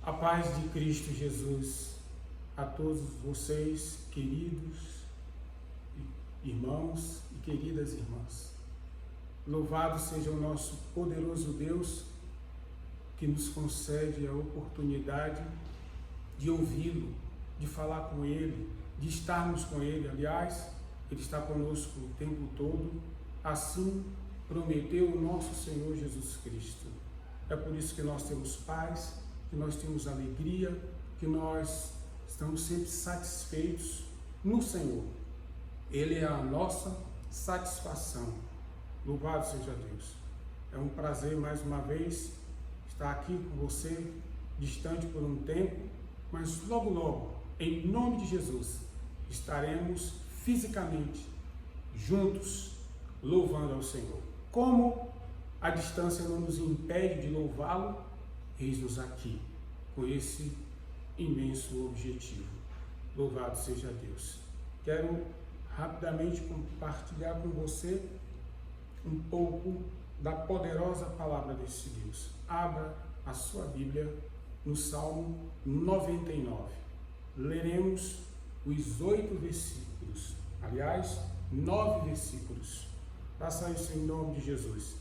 A paz de Cristo Jesus a todos vocês, queridos irmãos e queridas irmãs. Louvado seja o nosso poderoso Deus que nos concede a oportunidade de ouvi-lo, de falar com Ele, de estarmos com Ele. Aliás, Ele está conosco o tempo todo, assim prometeu o nosso Senhor Jesus Cristo. É por isso que nós temos paz, que nós temos alegria, que nós estamos sempre satisfeitos no Senhor. Ele é a nossa satisfação. Louvado seja Deus. É um prazer mais uma vez estar aqui com você, distante por um tempo, mas logo, logo, em nome de Jesus, estaremos fisicamente juntos, louvando ao Senhor. Como a distância não nos impede de louvá-lo, eis-nos aqui, com esse imenso objetivo. Louvado seja Deus. Quero rapidamente compartilhar com você um pouco da poderosa palavra desse Deus. Abra a sua Bíblia no Salmo 99. Leremos os 8 versículos, aliás, 9 versículos. Faça isso em nome de Jesus.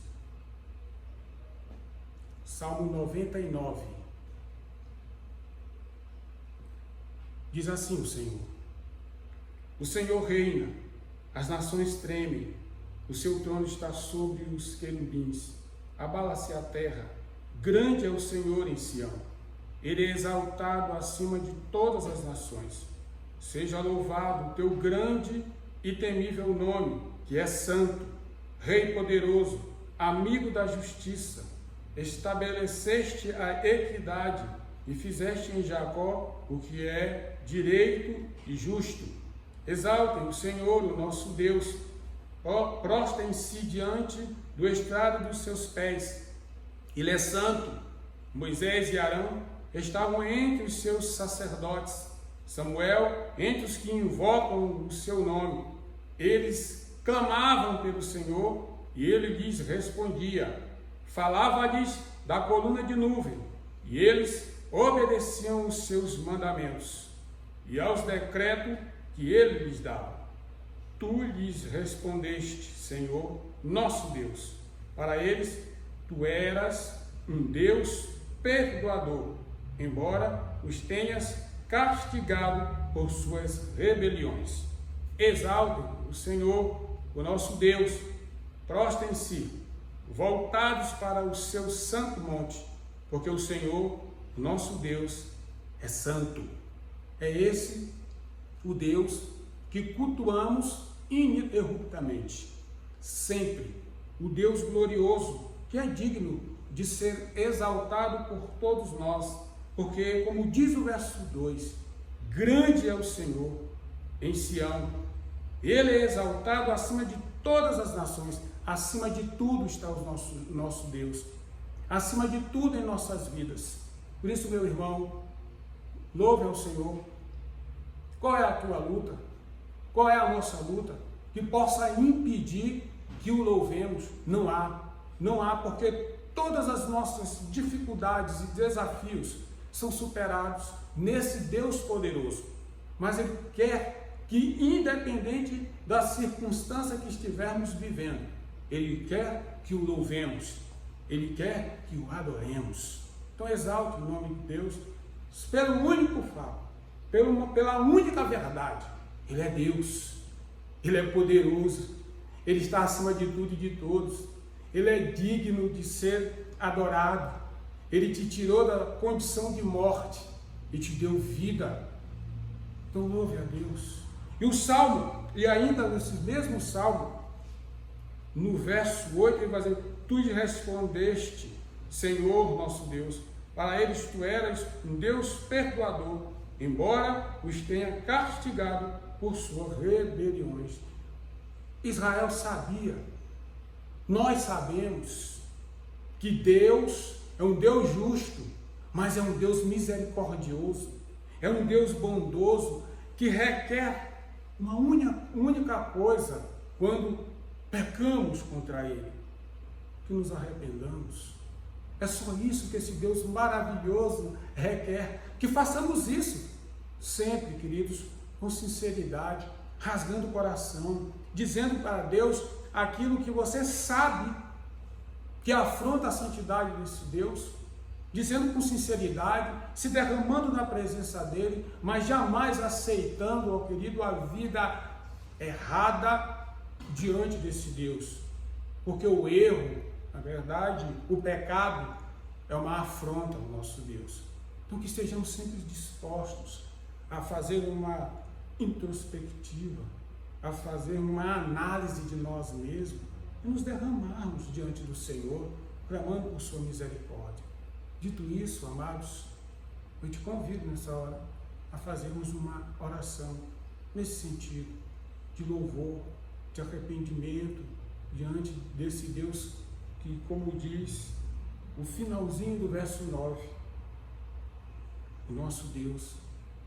Salmo 99. Diz assim o Senhor: o Senhor reina, as nações tremem, o seu trono está sobre os querubins, abala-se a terra, grande é o Senhor em Sião, ele é exaltado acima de todas as nações. Seja louvado o teu grande e temível nome, que é santo, Rei poderoso, amigo da justiça, estabeleceste a equidade e fizeste em Jacó o que é direito e justo. Exaltem o Senhor, o nosso Deus, prostrem-se diante do estrado dos seus pés. Ele é santo. Moisés e Arão estavam entre os seus sacerdotes, Samuel entre os que invocam o seu nome. Eles clamavam pelo Senhor e ele lhes respondia. Falava-lhes da coluna de nuvem e eles obedeciam os seus mandamentos e aos decretos que ele lhes dava. Tu lhes respondeste, Senhor, nosso Deus. Para eles, tu eras um Deus perdoador, embora os tenhas castigado por suas rebeliões. Exaltem o Senhor, o nosso Deus, prostrem-se, voltados para o seu santo monte, porque o Senhor, o nosso Deus, é santo. É esse o Deus que cultuamos ininterruptamente, sempre. O Deus glorioso, que é digno de ser exaltado por todos nós, porque, como diz o verso 2, grande é o Senhor em Sião, ele é exaltado acima de todas as nações. Acima de tudo está o nosso Deus, acima de tudo em nossas vidas. Por isso, meu irmão, louve ao Senhor. Qual é a tua luta? Qual é a nossa luta? Que possa impedir que o louvemos? Não há, porque todas as nossas dificuldades e desafios são superados nesse Deus poderoso. Mas Ele quer que, independente da circunstância que estivermos vivendo, Ele quer que o louvemos, Ele quer que o adoremos. Então exalte o nome de Deus pelo único fato, pela única verdade. Ele é Deus, Ele é poderoso, Ele está acima de tudo e de todos, Ele é digno de ser adorado. Ele te tirou da condição de morte e te deu vida. Então louve a Deus. E o Salmo, e ainda nesse mesmo Salmo, no verso 8, ele vai dizer: tu lhe respondeste, Senhor nosso Deus, para eles tu eras um Deus perdoador, embora os tenha castigado por suas rebeliões. Israel sabia, nós sabemos, que Deus é um Deus justo, mas é um Deus misericordioso, é um Deus bondoso, que requer uma única coisa quando pecamos contra Ele: que nos arrependamos, É só isso que esse Deus maravilhoso requer, que façamos isso sempre, queridos, com sinceridade, rasgando o coração, dizendo para Deus aquilo que você sabe que afronta a santidade desse Deus, dizendo com sinceridade, se derramando na presença dele, mas jamais aceitando, ó querido, a vida errada diante desse Deus, porque o erro, na verdade, o pecado é uma afronta ao nosso Deus. Então que estejamos sempre dispostos a fazer uma introspectiva, a fazer uma análise de nós mesmos e nos derramarmos diante do Senhor, clamando por sua misericórdia. Dito isso, amados, eu te convido nessa hora a fazermos uma oração nesse sentido, de louvor, de arrependimento diante desse Deus que, como diz o finalzinho do verso 9, o nosso Deus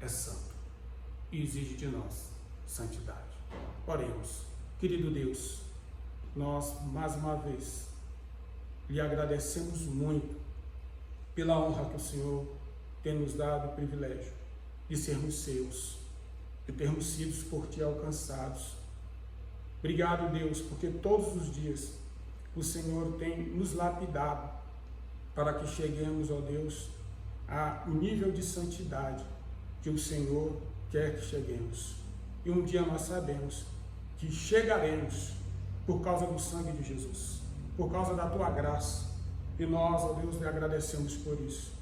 é santo e exige de nós santidade. Oremos. Querido Deus, nós mais uma vez lhe agradecemos muito pela honra que o Senhor tem nos dado o privilégio de sermos seus, de termos sido por ti alcançados. Obrigado, Deus, porque todos os dias o Senhor tem nos lapidado para que cheguemos, ó Deus, ao nível de santidade que o Senhor quer que cheguemos. E um dia nós sabemos que chegaremos por causa do sangue de Jesus, por causa da tua graça. E nós, ó Deus, lhe agradecemos por isso.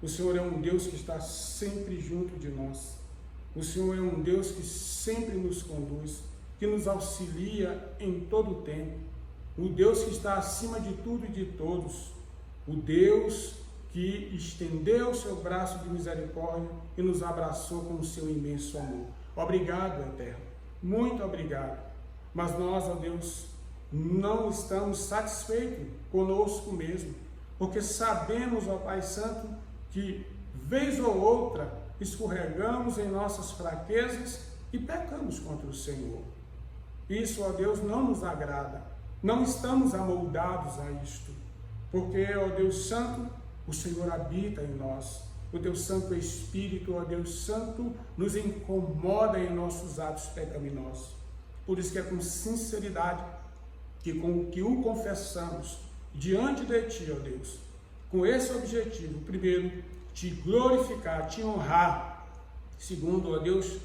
O Senhor é um Deus que está sempre junto de nós. O Senhor é um Deus que sempre nos conduz, que nos auxilia em todo o tempo. O Deus que está acima de tudo e de todos. O Deus que estendeu o seu braço de misericórdia e nos abraçou com o seu imenso amor. Obrigado, Eterno. Muito obrigado. Mas nós, ó Deus, não estamos satisfeitos conosco mesmo, porque sabemos, ó Pai Santo, que vez ou outra escorregamos em nossas fraquezas e pecamos contra o Senhor. Isso, ó Deus, não nos agrada. Não estamos amoldados a isto, porque, ó Deus Santo, o Senhor habita em nós. O teu Santo Espírito, ó Deus Santo, nos incomoda em nossos atos pecaminosos. Por isso que é com sinceridade que o confessamos diante de ti, ó Deus, com esse objetivo: primeiro, te glorificar, te honrar; segundo, ó Deus,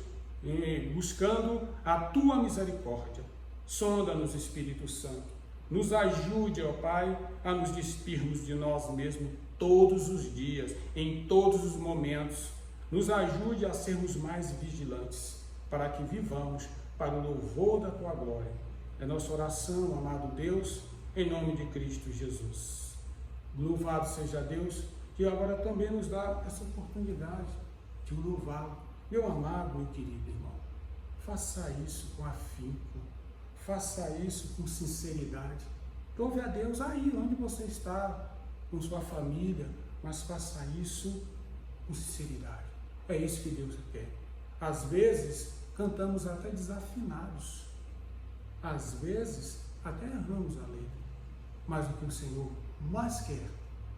buscando a tua misericórdia. Sonda-nos, Espírito Santo, nos ajude, ó Pai, a nos despirmos de nós mesmos todos os dias, em todos os momentos. Nos ajude a sermos mais vigilantes, para que vivamos para o louvor da tua glória. É nossa oração, amado Deus, em nome de Cristo Jesus. Louvado seja Deus, que agora também nos dá essa oportunidade de o louvá-lo. Meu amado, meu querido irmão, faça isso com afinco, faça isso com sinceridade. Louve a Deus aí onde você está, com sua família, mas faça isso com sinceridade. É isso que Deus quer. Às vezes, cantamos até desafinados. Às vezes, até erramos a letra. Mas o que o Senhor mais quer,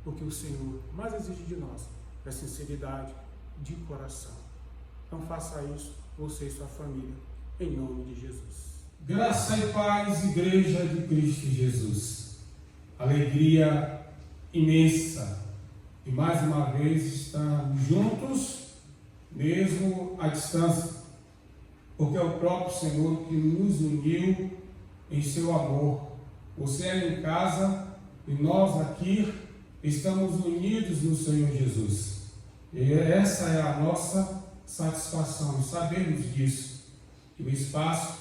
o que o Senhor mais exige de nós, é sinceridade de coração. Então faça isso, você e sua família, em nome de Jesus. Graça e paz, Igreja de Cristo Jesus. Alegria imensa e mais uma vez estamos juntos, mesmo à distância, porque é o próprio Senhor que nos uniu em seu amor. Você aí em casa e nós aqui estamos unidos no Senhor Jesus, e essa é a nossa satisfação, sabemos disso, que o espaço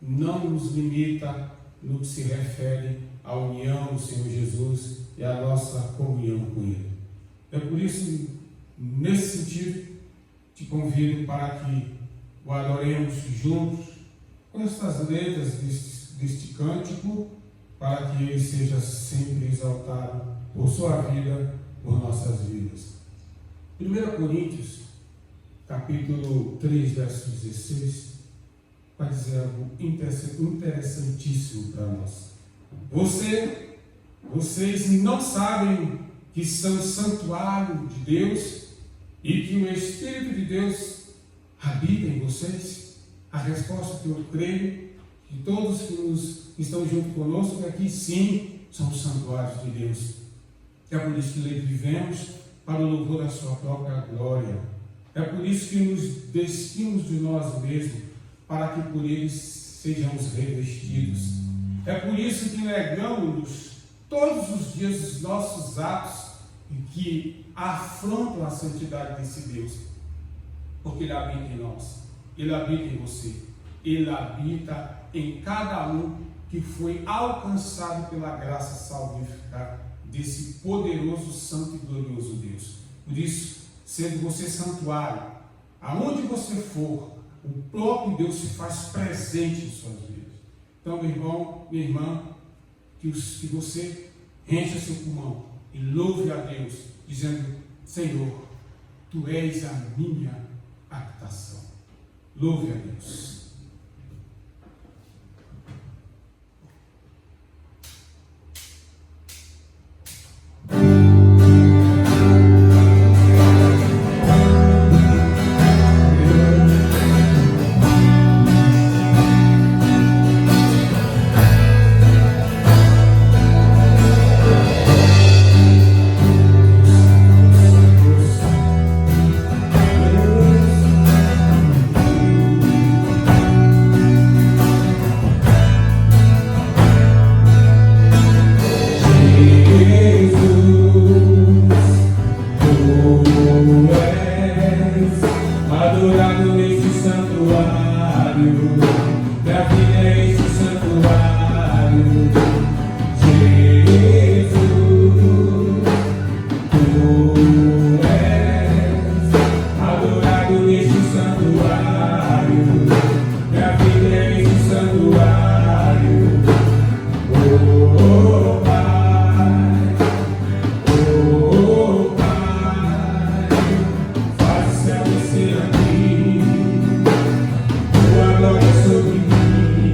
não nos limita no que se refere à união do Senhor Jesus e à nossa comunhão com Ele. É por isso, nesse sentido, te convido para que o adoremos juntos com estas letras deste cântico, para que Ele seja sempre exaltado por sua vida, por nossas vidas. 1 Coríntios, capítulo 3, verso 16, vai dizer algo interessantíssimo para nós. Vocês não sabem que são santuário de Deus e que o Espírito de Deus habita em vocês? A resposta que eu creio que todos que estão junto conosco aqui, sim, somos santuários de Deus. É por isso que vivemos para o louvor da sua própria glória. É por isso que nos despimos de nós mesmos, para que por eles sejamos revestidos. É por isso que negamos todos os dias os nossos atos que afrontam a santidade desse Deus. Porque Ele habita em nós, Ele habita em você, Ele habita em cada um que foi alcançado pela graça salvífica desse poderoso, santo e glorioso Deus. Por isso, sendo você santuário, aonde você for, o próprio Deus se faz presente em suas vidas. Então, meu irmão, minha irmã, que você encha seu pulmão e louve a Deus, dizendo: Senhor, Tu és a minha habitação. Louve a Deus. Tua glória sobre mim.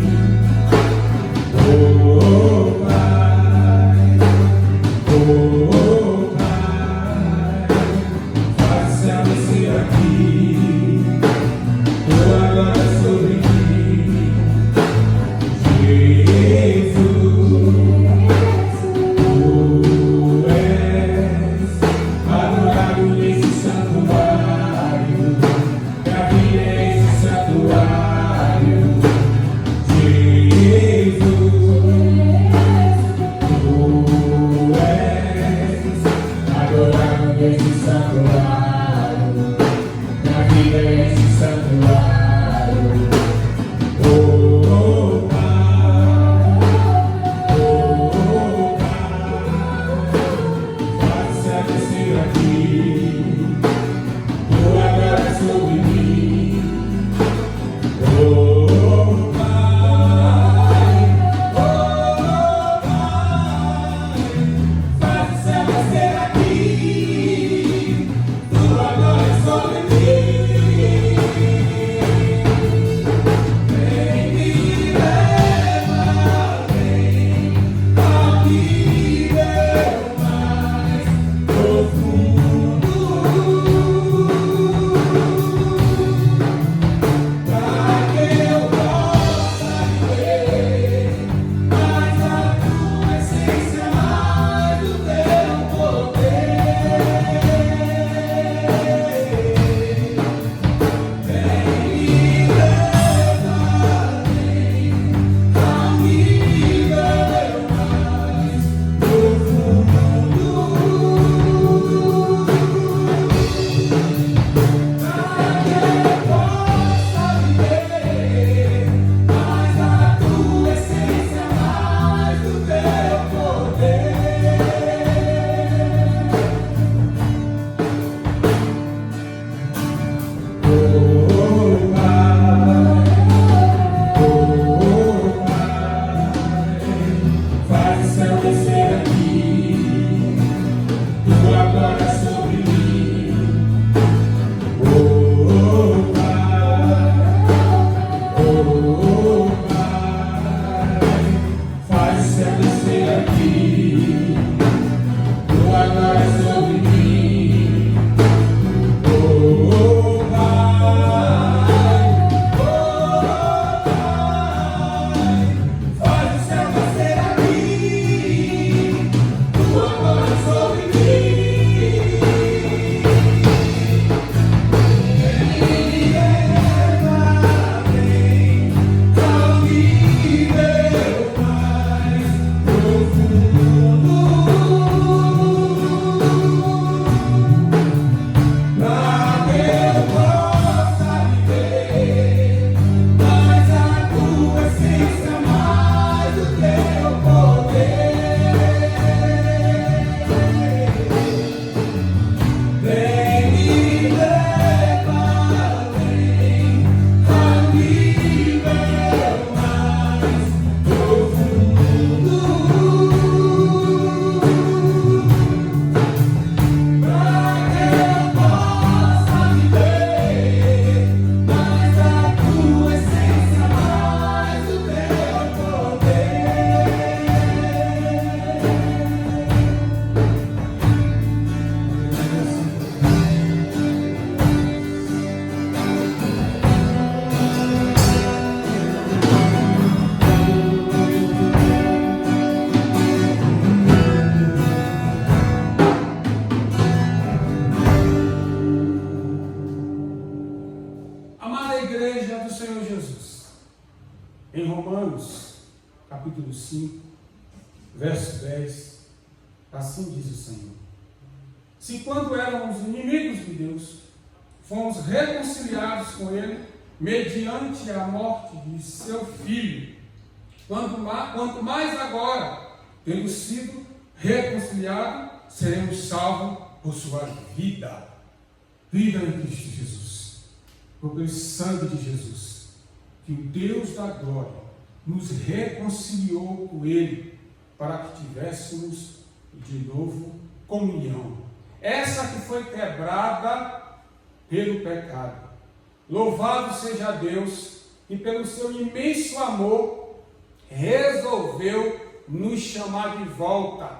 Em Romanos, capítulo 5, verso 10, assim diz o Senhor: se quando éramos inimigos de Deus, fomos reconciliados com Ele, mediante a morte de seu Filho, quanto mais agora, tendo sido reconciliados, seremos salvos por sua vida. Vida em Cristo Jesus. Por pelo sangue de Jesus, que o Deus da glória nos reconciliou com Ele, para que tivéssemos de novo comunhão. Essa que foi quebrada pelo pecado. Louvado seja Deus, que pelo seu imenso amor resolveu nos chamar de volta,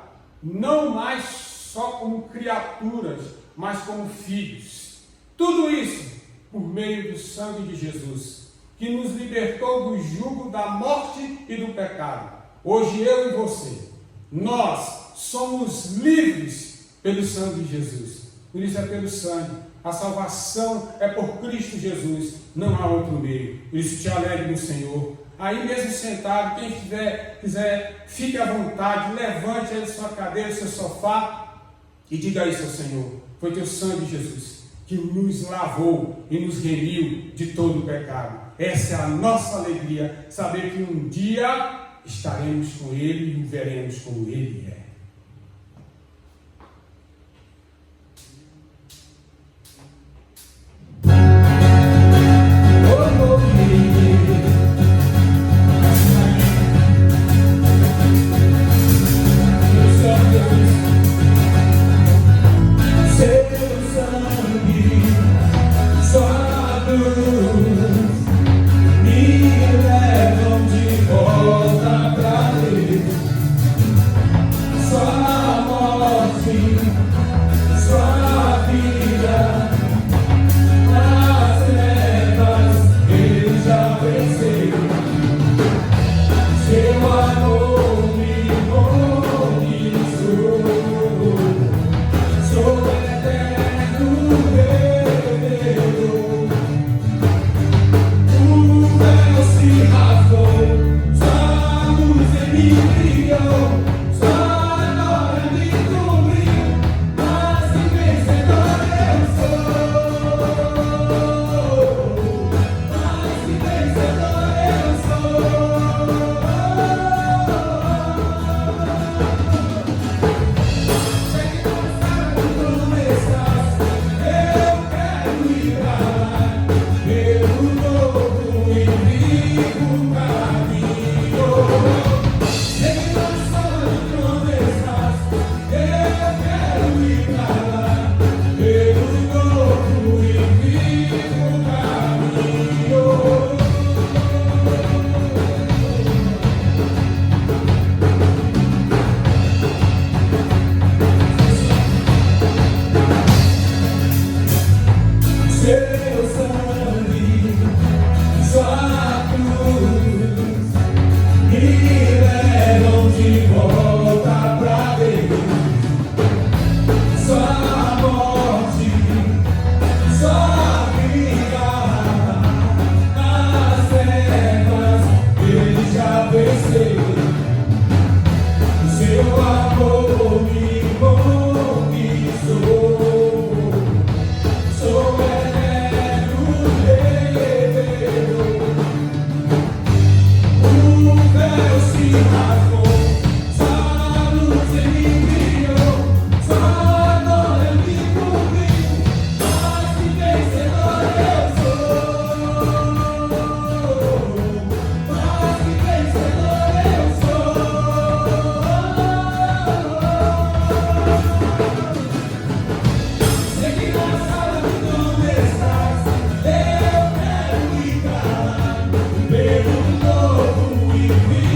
não mais só como criaturas, mas como filhos. Tudo isso por meio do sangue de Jesus, que nos libertou do jugo da morte e do pecado. Hoje eu e você, nós somos livres pelo sangue de Jesus. Por isso é pelo sangue. A salvação é por Cristo Jesus, não há outro meio. Por isso te alegre no Senhor. Aí mesmo sentado, quem quiser, fique à vontade, levante aí sua cadeira, seu sofá e diga isso ao Senhor: foi teu sangue, Jesus, que nos lavou e nos remiu de todo o pecado. Essa é a nossa alegria, saber que um dia estaremos com Ele e o veremos como Ele é.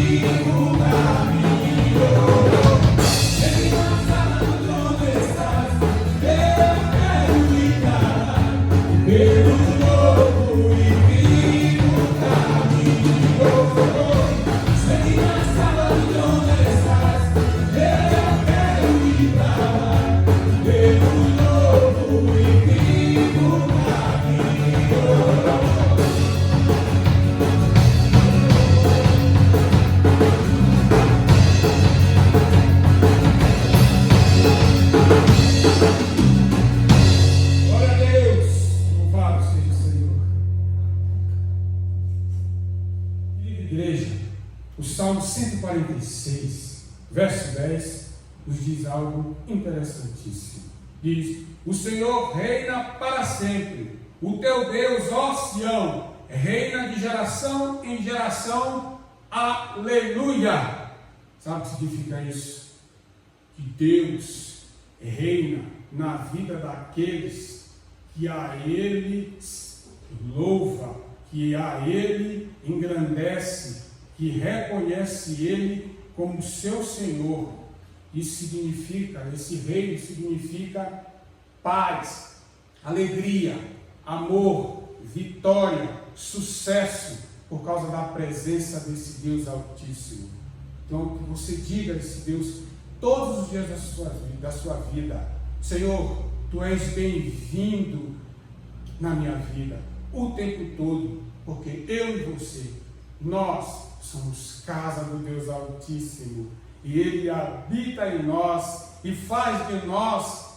Vivo Veja, o Salmo 146, verso 10, nos diz algo interessantíssimo. Diz: o Senhor reina para sempre, o teu Deus, ó Sião, reina de geração em geração, aleluia. Sabe o que significa isso? Que Deus reina na vida daqueles que a Ele louva, que a Ele engrandece, que reconhece Ele como seu Senhor. Isso significa, esse reino significa paz, alegria, amor, vitória, sucesso, por causa da presença desse Deus Altíssimo. Então, que você diga a esse Deus todos os dias da sua vida: Senhor, Tu és bem-vindo na minha vida, o tempo todo, porque eu e você, nós somos casa do Deus Altíssimo, e Ele habita em nós e faz de nós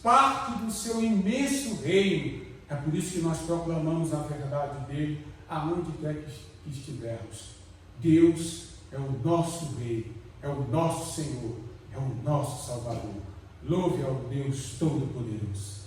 parte do seu imenso reino. É por isso que nós proclamamos a verdade dele aonde quer que estivermos. Deus é o nosso Rei, é o nosso Senhor, é o nosso Salvador. Louve ao Deus Todo-Poderoso.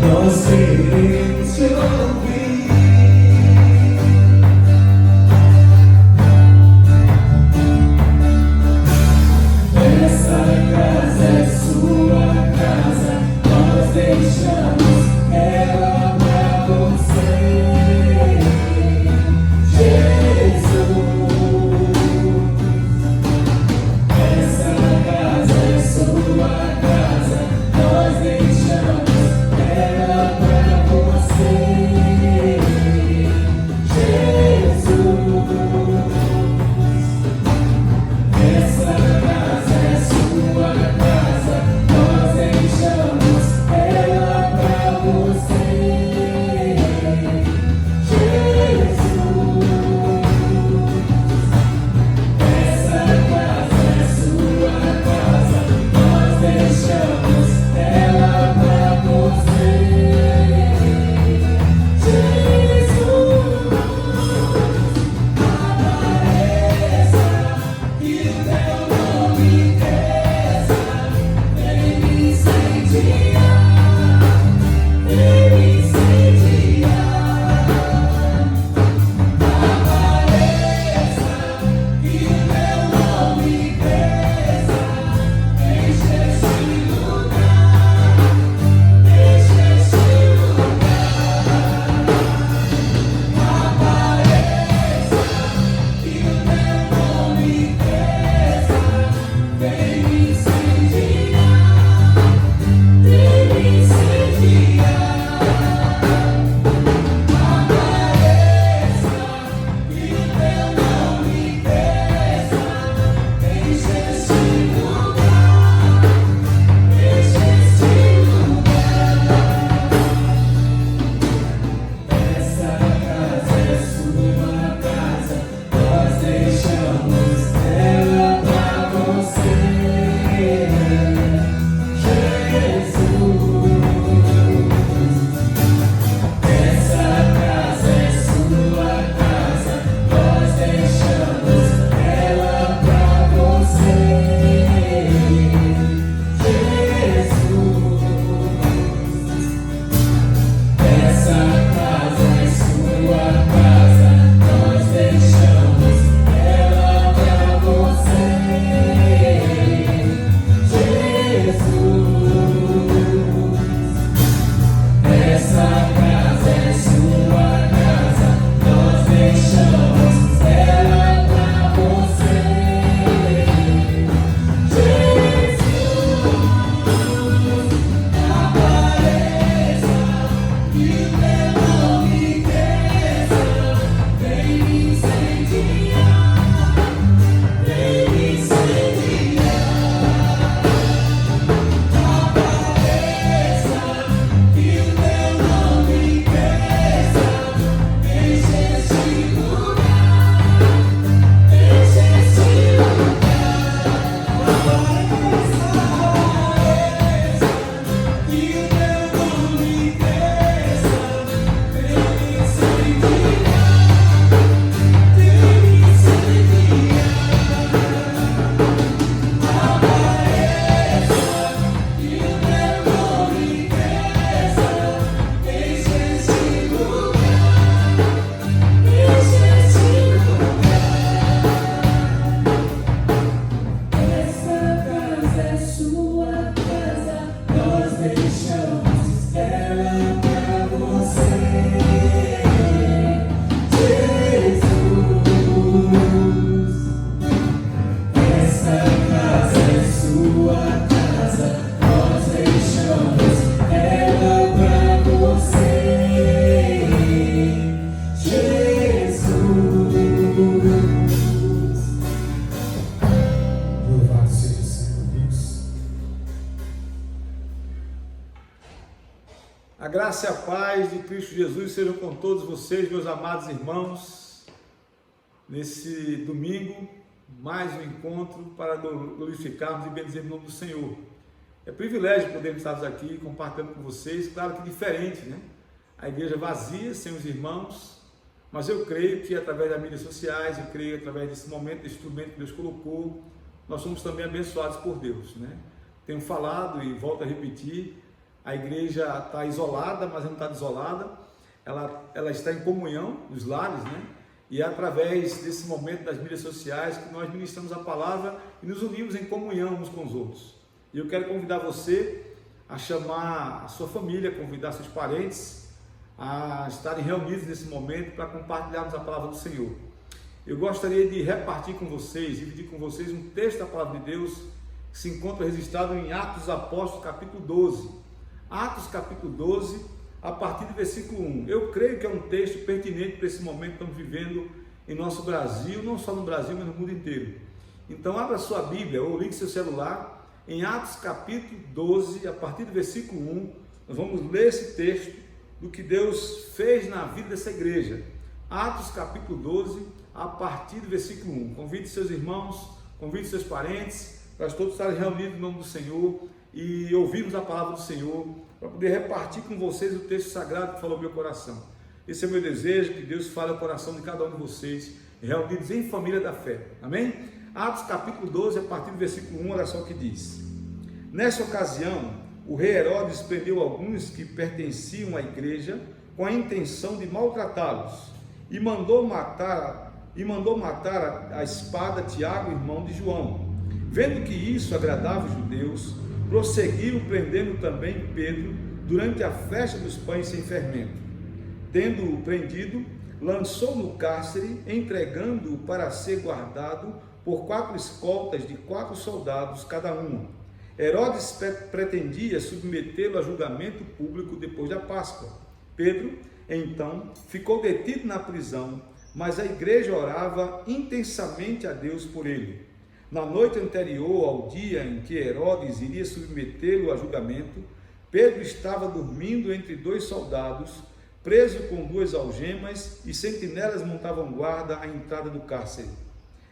Nós queremos te ouvir. Cristo Jesus sejam com todos vocês, meus amados irmãos, nesse domingo, mais um encontro para glorificarmos e bendizermos o nome do Senhor. É privilégio podermos estar aqui compartilhando com vocês, claro que diferente, né? A igreja vazia, sem os irmãos, mas eu creio que através das mídias sociais, eu creio que através desse momento, desse instrumento que Deus colocou, nós somos também abençoados por Deus, né? Tenho falado e volto a repetir, a igreja está isolada, mas não está desolada, ela está em comunhão nos lares, né? E é através desse momento das mídias sociais que nós ministramos a palavra e nos unimos em comunhão uns com os outros. E eu quero convidar você a chamar a sua família, convidar seus parentes a estarem reunidos nesse momento para compartilharmos a palavra do Senhor. Eu gostaria de repartir com vocês, dividir com vocês um texto da palavra de Deus que se encontra registrado em Atos dos Apóstolos, capítulo 12. Atos capítulo 12, a partir do versículo 1. Eu creio que é um texto pertinente para esse momento que estamos vivendo em nosso Brasil, não só no Brasil, mas no mundo inteiro. Então abra sua Bíblia ou ligue seu celular em Atos capítulo 12, a partir do versículo 1. Nós vamos ler esse texto do que Deus fez na vida dessa igreja. Atos capítulo 12, a partir do versículo 1. Convide seus irmãos, convide seus parentes, para todos estarem reunidos no nome do Senhor e ouvirmos a palavra do Senhor, para poder repartir com vocês o texto sagrado que falou no meu coração. Esse é o meu desejo, que Deus fale ao coração de cada um de vocês, reunidos em família da fé. Amém? Atos capítulo 12, a partir do versículo 1, olha só o que diz. Nessa ocasião, o rei Herodes prendeu alguns que pertenciam à igreja com a intenção de maltratá-los e mandou matar a espada Tiago, irmão de João. Vendo que isso agradava os judeus, prosseguiram prendendo também Pedro durante a festa dos pães sem fermento. Tendo-o prendido, lançou no cárcere, entregando-o para ser guardado por 4 escoltas de 4 soldados cada uma. Herodes pretendia submetê-lo a julgamento público depois da Páscoa. Pedro, então, ficou detido na prisão, mas a igreja orava intensamente a Deus por ele. Na noite anterior ao dia em que Herodes iria submetê-lo a julgamento, Pedro estava dormindo entre 2 soldados, preso com 2 algemas, e sentinelas montavam guarda à entrada do cárcere.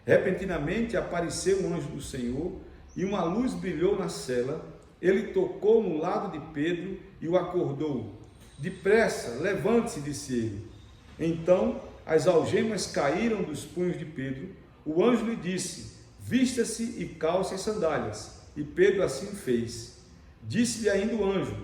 Repentinamente apareceu um anjo do Senhor, e uma luz brilhou na cela. Ele tocou no lado de Pedro e o acordou. Depressa, levante-se, disse ele. Então as algemas caíram dos punhos de Pedro. O anjo lhe disse: vista-se e calce as sandálias. E Pedro assim fez. Disse-lhe ainda o anjo: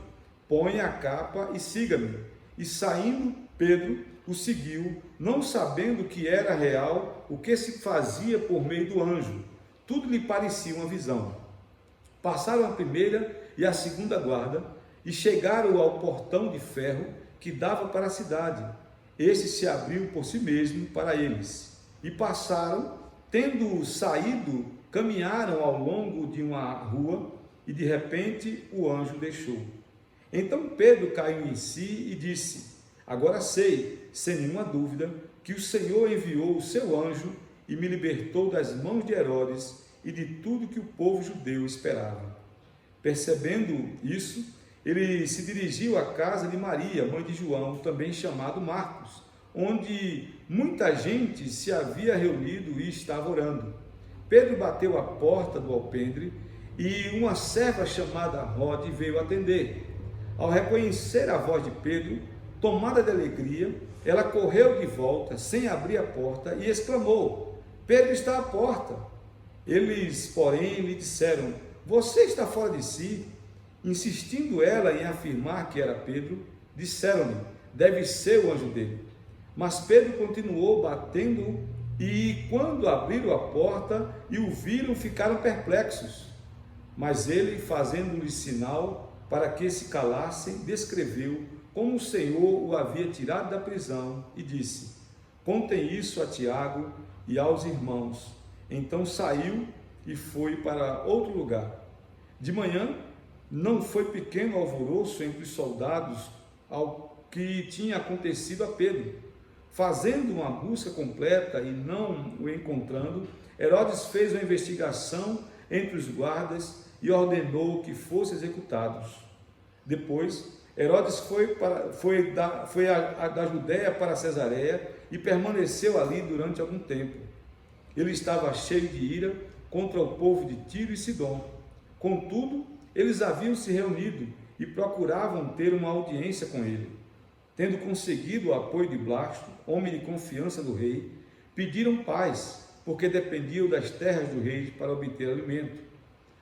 ponha a capa e siga-me. E saindo, Pedro o seguiu, não sabendo que era real o que se fazia por meio do anjo. Tudo lhe parecia uma visão. Passaram a primeira e a segunda guarda e chegaram ao portão de ferro que dava para a cidade. Esse se abriu por si mesmo para eles. E passaram, tendo saído, caminharam ao longo de uma rua e de repente o anjo deixou. Então Pedro caiu em si e disse: agora sei, sem nenhuma dúvida, que o Senhor enviou o seu anjo e me libertou das mãos de Herodes e de tudo que o povo judeu esperava. Percebendo isso, ele se dirigiu à casa de Maria, mãe de João, também chamado Marcos, onde muita gente se havia reunido e estava orando. Pedro bateu a porta do alpendre e uma serva chamada Rode veio atender. Ao reconhecer a voz de Pedro, tomada de alegria, ela correu de volta, sem abrir a porta, e exclamou: Pedro está à porta. Eles, porém, lhe disseram: você está fora de si. Insistindo ela em afirmar que era Pedro, disseram-lhe: deve ser o anjo dele. Mas Pedro continuou batendo, e quando abriram a porta e o viram, ficaram perplexos. Mas ele, fazendo-lhe sinal para que se calassem, descreveu como o Senhor o havia tirado da prisão e disse: contem isso a Tiago e aos irmãos. Então saiu e foi para outro lugar. De manhã, não foi pequeno alvoroço entre os soldados ao que tinha acontecido a Pedro. Fazendo uma busca completa e não o encontrando, Herodes fez uma investigação entre os guardas e ordenou que fossem executados. Depois, Herodes foi da Judéia para Cesareia e permaneceu ali durante algum tempo. Ele estava cheio de ira contra o povo de Tiro e Sidom. Contudo, eles haviam se reunido e procuravam ter uma audiência com ele. Tendo conseguido o apoio de Blasto, homem de confiança do rei, pediram paz, porque dependiam das terras do rei para obter alimento.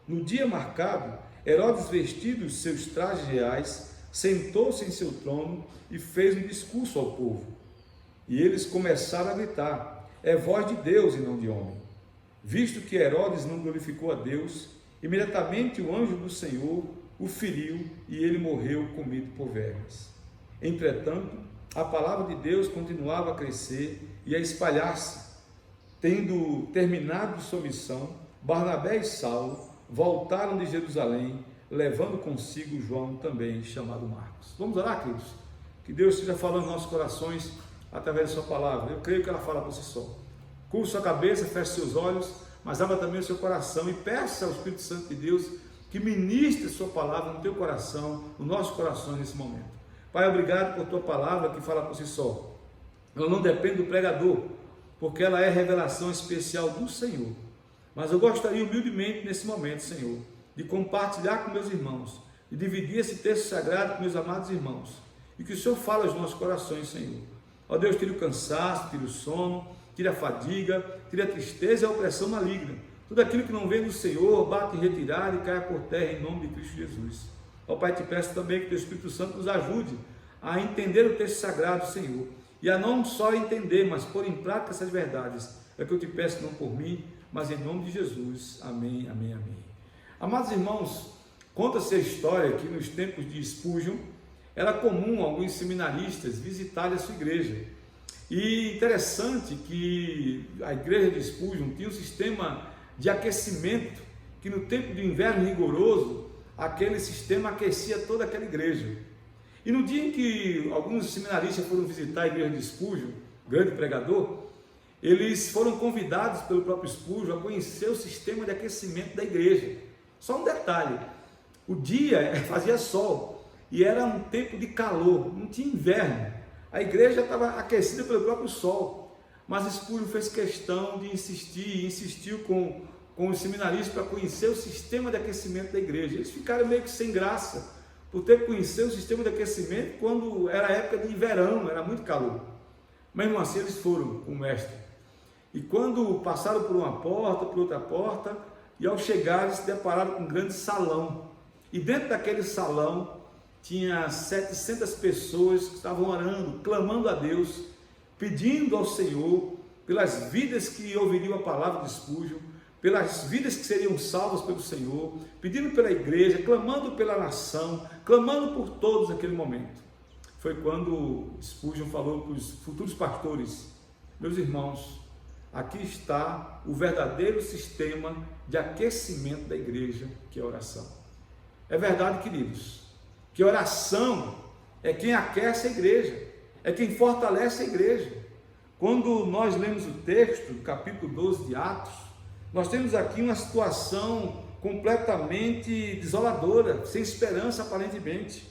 No dia marcado, Herodes, vestido os seus trajes reais, sentou-se em seu trono e fez um discurso ao povo. E eles começaram a gritar: é voz de Deus e não de homem. Visto que Herodes não glorificou a Deus, imediatamente o anjo do Senhor o feriu e ele morreu comido por vermes. Entretanto, a palavra de Deus continuava a crescer e a espalhar-se. Tendo terminado sua missão, Barnabé e Saulo voltaram de Jerusalém, levando consigo João também, chamado Marcos. Vamos orar, queridos? Que Deus esteja falando em nossos corações através da sua palavra. Eu creio que ela fala por si só. Curva sua cabeça, feche seus olhos, mas abra também o seu coração e peça ao Espírito Santo de Deus que ministre a sua palavra no teu coração, no nosso coração nesse momento. Pai, obrigado por tua palavra que fala por si só. Eu não dependo do pregador, porque ela é revelação especial do Senhor. Mas eu gostaria humildemente nesse momento, Senhor, de compartilhar com meus irmãos, de dividir esse texto sagrado com meus amados irmãos, e que o Senhor fale aos nossos corações, Senhor. Ó Deus, tire o cansaço, tire o sono, tire a fadiga, tire a tristeza e a opressão maligna. Tudo aquilo que não vem do Senhor, bate em retirada e caia por terra em nome de Cristo Jesus. Ó Pai, te peço também que o teu Espírito Santo nos ajude a entender o texto sagrado, Senhor, e a não só entender, mas pôr em prática essas verdades. É o que eu te peço, não por mim, mas em nome de Jesus. Amém, amém, amém. Amados irmãos, conta-se a história que nos tempos de Spurgeon era comum alguns seminaristas visitarem a sua igreja. E interessante que a igreja de Spurgeon tinha um sistema de aquecimento que no tempo de inverno rigoroso, aquele sistema aquecia toda aquela igreja. E no dia em que alguns seminaristas foram visitar a igreja de Spurgeon, grande pregador, eles foram convidados pelo próprio Spurgeon a conhecer o sistema de aquecimento da igreja. Só um detalhe, o dia fazia sol e era um tempo de calor, não tinha inverno. A igreja estava aquecida pelo próprio sol, mas Spurgeon fez questão de insistiu com os seminaristas para conhecer o sistema de aquecimento da igreja. Eles ficaram meio que sem graça por ter que conhecer o sistema de aquecimento quando era época de verão, era muito calor. Mesmo assim eles foram com o mestre. E quando passaram por uma porta, por outra porta, e ao chegar eles se depararam com um grande salão. E dentro daquele salão tinha 700 pessoas que estavam orando, clamando a Deus, pedindo ao Senhor pelas vidas que ouviriam a palavra de Spurgeon, pelas vidas que seriam salvas pelo Senhor, pedindo pela igreja, clamando pela nação, clamando por todos naquele momento. Foi quando Spurgeon falou para os futuros pastores: meus irmãos, aqui está o verdadeiro sistema de aquecimento da igreja, que é a oração. É verdade, queridos, que oração é quem aquece a igreja, é quem fortalece a igreja. Quando nós lemos o texto, capítulo 12 de Atos, nós temos aqui uma situação completamente desoladora, sem esperança aparentemente.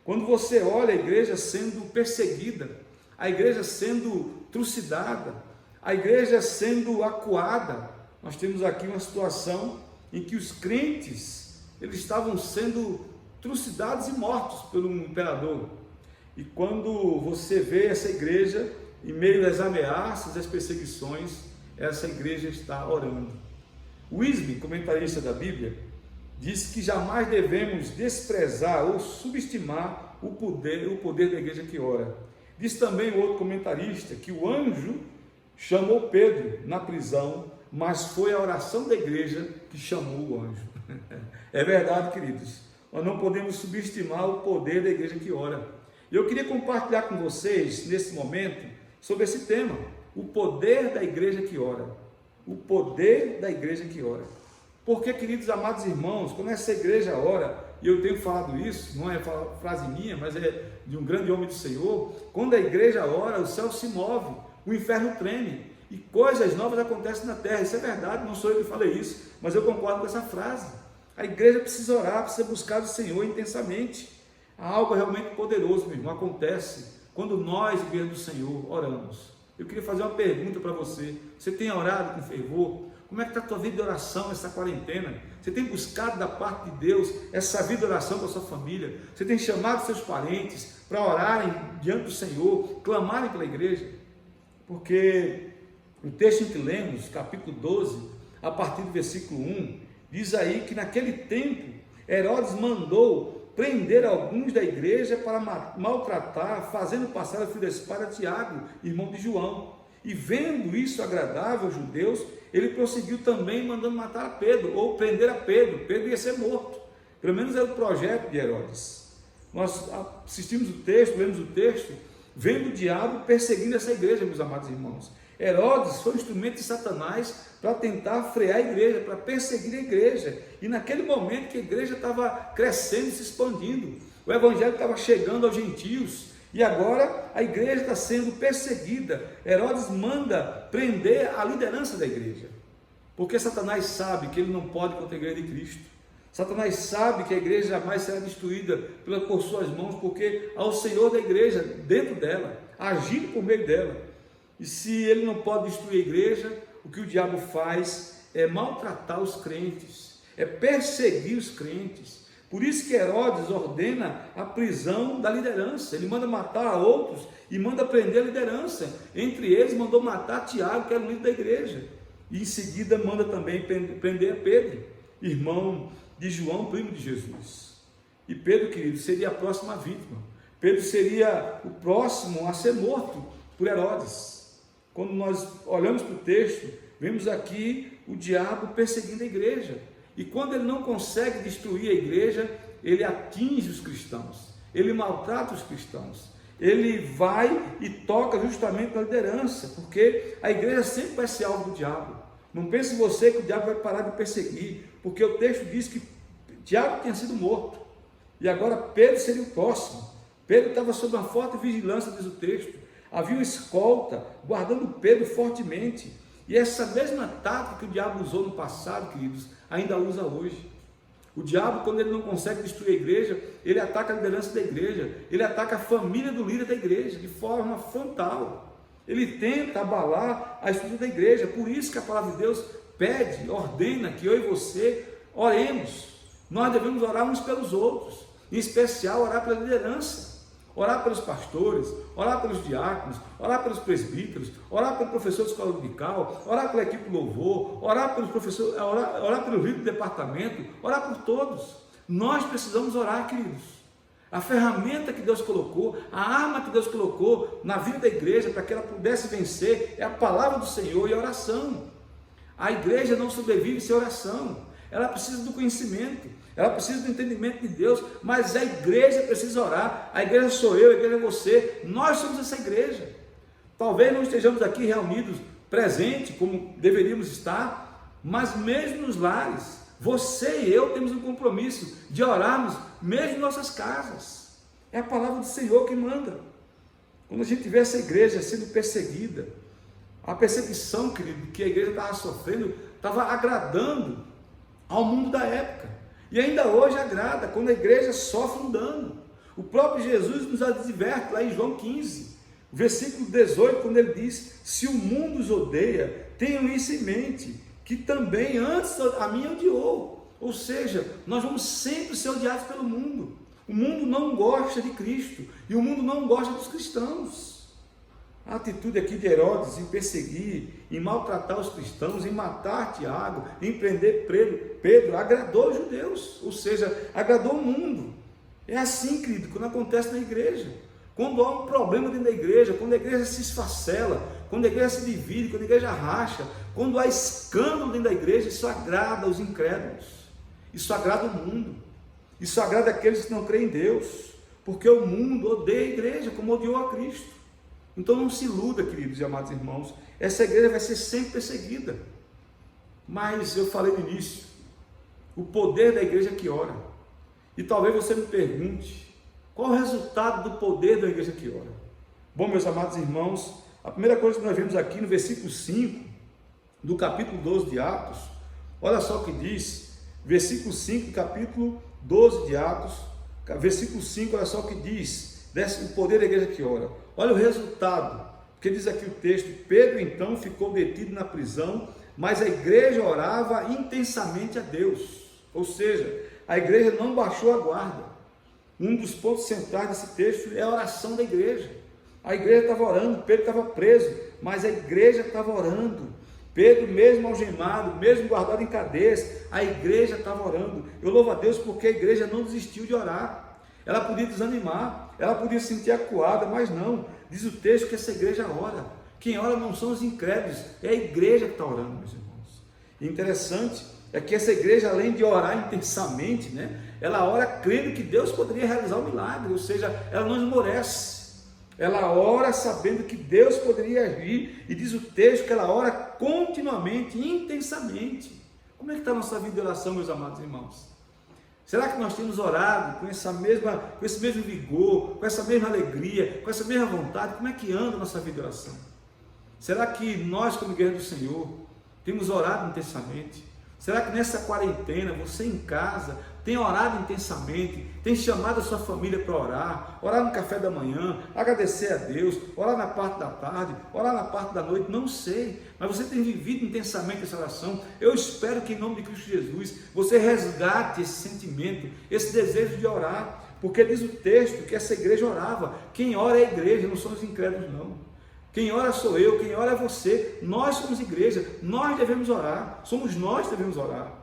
Quando você olha a igreja sendo perseguida, a igreja sendo trucidada, a igreja sendo acuada, nós temos aqui uma situação em que os crentes, eles estavam sendo trucidados e mortos pelo imperador. E quando você vê essa igreja, em meio às ameaças, às perseguições, essa igreja está orando. Wisby, comentarista da Bíblia, diz que jamais devemos desprezar ou subestimar o poder da igreja que ora. Diz também o outro comentarista que o anjo chamou Pedro na prisão, mas foi a oração da igreja que chamou o anjo. É verdade, queridos, nós não podemos subestimar o poder da igreja que ora. E eu queria compartilhar com vocês, nesse momento, sobre esse tema, o poder da igreja que ora. O poder da igreja que ora. Porque, queridos amados irmãos, quando essa igreja ora, e eu tenho falado isso, não é frase minha, mas é de um grande homem do Senhor, quando a igreja ora, o céu se move, o inferno treme, e coisas novas acontecem na terra. Isso é verdade, não sou eu que falei isso, mas eu concordo com essa frase. A igreja precisa orar, precisa buscar o Senhor intensamente. Algo realmente poderoso, meu irmão, acontece quando nós, igreja do Senhor, oramos. Eu queria fazer uma pergunta para você. Você tem orado com fervor? Como é que está a tua vida de oração nessa quarentena? Você tem buscado da parte de Deus essa vida de oração com a sua família? Você tem chamado seus parentes para orarem diante do Senhor, clamarem pela igreja? Porque o texto em que lemos, capítulo 12, a partir do versículo 1, diz aí que naquele tempo Herodes mandou prender alguns da igreja para maltratar, fazendo passar a fio da espada Tiago, irmão de João. E vendo isso agradável aos judeus, ele prosseguiu também mandando matar a Pedro, ou prender a Pedro. Pedro ia ser morto. Pelo menos era o projeto de Herodes. Nós assistimos o texto, lemos o texto, vendo o diabo perseguindo essa igreja, meus amados irmãos. Herodes foi um instrumento de Satanás para tentar frear a igreja, para perseguir a igreja. E naquele momento que a igreja estava crescendo, se expandindo, o evangelho estava chegando aos gentios, e agora a igreja está sendo perseguida. Herodes manda prender a liderança da igreja, porque Satanás sabe que ele não pode contra a igreja de Cristo. Satanás sabe que a igreja jamais será destruída por suas mãos, porque há o Senhor da igreja dentro dela, agindo por meio dela. E se ele não pode destruir a igreja, o que o diabo faz é maltratar os crentes, é perseguir os crentes. Por isso que Herodes ordena a prisão da liderança. Ele manda matar outros e manda prender a liderança. Entre eles mandou matar Tiago, que era o líder da igreja. E em seguida manda também prender a Pedro, irmão de João, primo de Jesus. E Pedro, querido, seria a próxima vítima. Pedro seria o próximo a ser morto por Herodes. Quando nós olhamos para o texto, vemos aqui o diabo perseguindo a igreja. E quando ele não consegue destruir a igreja, ele atinge os cristãos, ele maltrata os cristãos, ele vai e toca justamente na liderança, porque a igreja sempre vai ser alvo do diabo. Não pense você que o diabo vai parar de perseguir, porque o texto diz que Tiago tinha sido morto, e agora Pedro seria o próximo. Pedro estava sob uma forte vigilância, diz o texto, havia uma escolta guardando Pedro fortemente, e essa mesma tática que o diabo usou no passado, queridos, ainda usa hoje. O diabo, quando ele não consegue destruir a igreja, ele ataca a liderança da igreja, ele ataca a família do líder da igreja, de forma frontal. Ele tenta abalar a estrutura da igreja. Por isso que a palavra de Deus pede, ordena que eu e você oremos. Nós devemos orar uns pelos outros, em especial orar pela liderança. Orar pelos pastores, orar pelos diáconos, orar pelos presbíteros, orar pelo professor de escola dominical, orar pela equipe do louvor, orar pelos professores, orar pelo líder do departamento, orar por todos. Nós precisamos orar, queridos. A ferramenta que Deus colocou, a arma que Deus colocou na vida da igreja para que ela pudesse vencer é a palavra do Senhor e a oração. A igreja não sobrevive sem oração. Ela precisa do conhecimento, ela precisa do entendimento de Deus, mas a igreja precisa orar. A igreja sou eu, a igreja é você, nós somos essa igreja. Talvez não estejamos aqui reunidos, presentes, como deveríamos estar, mas mesmo nos lares, você e eu temos um compromisso de orarmos, mesmo em nossas casas. É a palavra do Senhor que manda. Quando a gente vê essa igreja sendo perseguida, a perseguição, querido, que a igreja estava sofrendo, estava agradando ao mundo da época. E ainda hoje agrada, quando a igreja sofre um dano. O próprio Jesus nos adverte lá em João 15, versículo 18, quando ele diz: se o mundo os odeia, tenham isso em mente, que também antes a mim odiou. Ou seja, nós vamos sempre ser odiados pelo mundo. O mundo não gosta de Cristo, e o mundo não gosta dos cristãos. A atitude aqui de Herodes em perseguir, em maltratar os cristãos, em matar Tiago, em prender Pedro, agradou os judeus, ou seja, agradou o mundo. É assim, querido, quando acontece na igreja. Quando há um problema dentro da igreja, quando a igreja se esfacela, quando a igreja se divide, quando a igreja racha, quando há escândalo dentro da igreja, isso agrada os incrédulos, isso agrada o mundo, isso agrada aqueles que não creem em Deus, porque o mundo odeia a igreja como odiou a Cristo. Então não se iluda, queridos e amados irmãos, essa igreja vai ser sempre perseguida. Mas eu falei no início, o poder da igreja que ora. E talvez você me pergunte, qual o resultado do poder da igreja que ora? Bom, meus amados irmãos, a primeira coisa que nós vemos aqui no versículo 5, do capítulo 12 de Atos, olha só o que diz, versículo 5 do capítulo 12 de Atos, versículo 5, olha só o que diz, o poder da igreja que ora. Olha o resultado, porque diz aqui o texto: Pedro então ficou detido na prisão, mas a igreja orava intensamente a Deus. Ou seja, a igreja não baixou a guarda. Um dos pontos centrais desse texto é a oração da igreja. A igreja estava orando, Pedro estava preso, mas a igreja estava orando. Pedro, mesmo algemado, mesmo guardado em cadeias, a igreja estava orando. Eu louvo a Deus porque a igreja não desistiu de orar. Ela podia desanimar, ela podia se sentir acuada, mas não. Diz o texto que essa igreja ora. Quem ora não são os incrédulos, é a igreja que está orando, meus irmãos. E interessante é que essa igreja, além de orar intensamente, ela ora crendo que Deus poderia realizar o milagre, ou seja, ela não esmorece. Ela ora sabendo que Deus poderia agir, e diz o texto que ela ora continuamente, intensamente. Como é que está a nossa vida de oração, meus amados irmãos? Será que nós temos orado com esse mesmo vigor, com essa mesma alegria, com essa mesma vontade? Como é que anda a nossa vida de oração? Será que nós, como igreja do Senhor, temos orado intensamente? Será que nessa quarentena, você em casa, tem orado intensamente, tem chamado a sua família para orar no café da manhã, agradecer a Deus, orar na parte da tarde, orar na parte da noite? Não sei, mas você tem vivido intensamente essa oração. Eu espero que em nome de Cristo Jesus, você resgate esse sentimento, esse desejo de orar, porque diz o texto que essa igreja orava. Quem ora é a igreja, não são os incrédulos não. Quem ora sou eu, quem ora é você. Nós somos igreja, nós devemos orar, somos nós que devemos orar.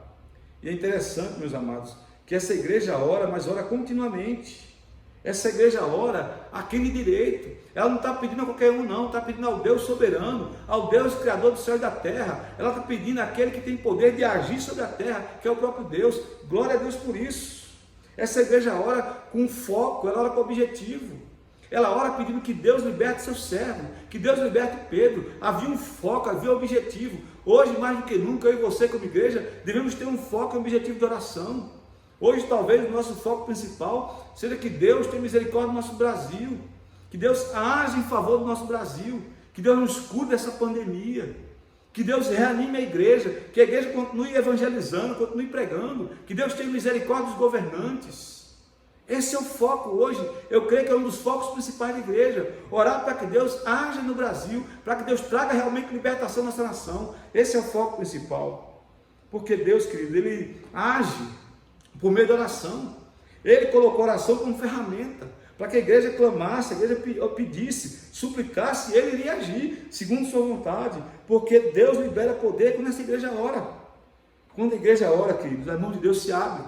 E é interessante, meus amados, que essa igreja ora, mas ora continuamente. Essa igreja ora a quem de direito. Ela não está pedindo a qualquer um não, está pedindo ao Deus soberano, ao Deus criador do céu e da terra. Ela está pedindo àquele que tem poder de agir sobre a terra, que é o próprio Deus. Glória a Deus por isso. Essa igreja ora com foco, ela ora com objetivo. Ela ora pedindo que Deus liberte seu servo, que Deus liberte Pedro. Havia um foco, havia um objetivo. Hoje, mais do que nunca, eu e você como igreja, devemos ter um foco e um objetivo de oração. Hoje, talvez, o nosso foco principal seja que Deus tenha misericórdia do nosso Brasil, que Deus age em favor do nosso Brasil, que Deus nos cure dessa pandemia, que Deus reanime a igreja, que a igreja continue evangelizando, continue pregando, que Deus tenha misericórdia dos governantes. Esse é o foco hoje. Eu creio que é um dos focos principais da igreja. Orar para que Deus age no Brasil, para que Deus traga realmente libertação nessa nação. Esse é o foco principal. Porque Deus, querido, Ele age por meio da oração. Ele colocou a oração como ferramenta, para que a igreja clamasse, a igreja pedisse, suplicasse, Ele iria agir, segundo sua vontade. Porque Deus libera poder quando essa igreja ora. Quando a igreja ora, queridos, a mão de Deus se abre.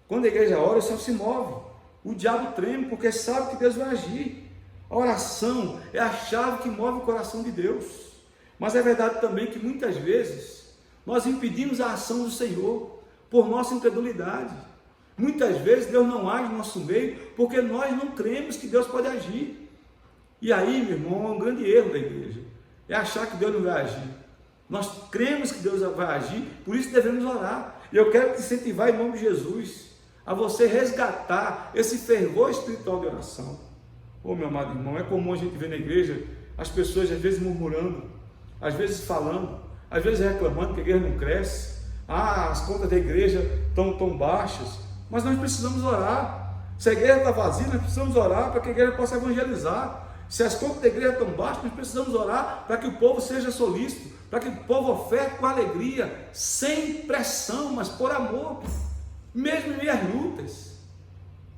Quando a igreja ora, o céu se move. O diabo treme, porque sabe que Deus vai agir. A oração é a chave que move o coração de Deus. Mas é verdade também que muitas vezes nós impedimos a ação do Senhor por nossa incredulidade. Muitas vezes Deus não age no nosso meio porque nós não cremos que Deus pode agir. E aí, meu irmão, é um grande erro da igreja. É achar que Deus não vai agir. Nós cremos que Deus vai agir, por isso devemos orar. E eu quero te incentivar em nome de Jesus a você resgatar esse fervor espiritual de oração. Meu amado irmão, é comum a gente ver na igreja as pessoas às vezes murmurando, às vezes falando, às vezes reclamando que a igreja não cresce. As contas da igreja estão tão baixas, mas nós precisamos orar. Se a igreja está vazia, nós precisamos orar para que a igreja possa evangelizar. Se as contas da igreja estão baixas, nós precisamos orar para que o povo seja solícito, para que o povo oferte com alegria, sem pressão, mas por amor, mesmo em meio às lutas.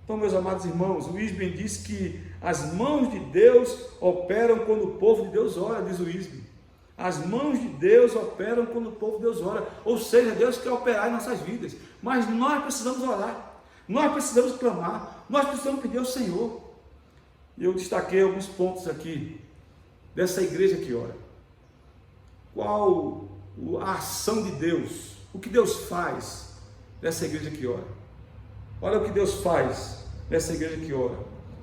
Então, meus amados irmãos, o Wisby diz que as mãos de Deus operam quando o povo de Deus ora, diz o Wisby. As mãos de Deus operam quando o povo de Deus ora, ou seja, Deus quer operar em nossas vidas, mas nós precisamos orar, nós precisamos clamar, nós precisamos pedir ao Senhor. E eu destaquei alguns pontos aqui dessa igreja que ora. Qual a ação de Deus, o que Deus faz nessa igreja que ora? Olha o que Deus faz nessa igreja que ora.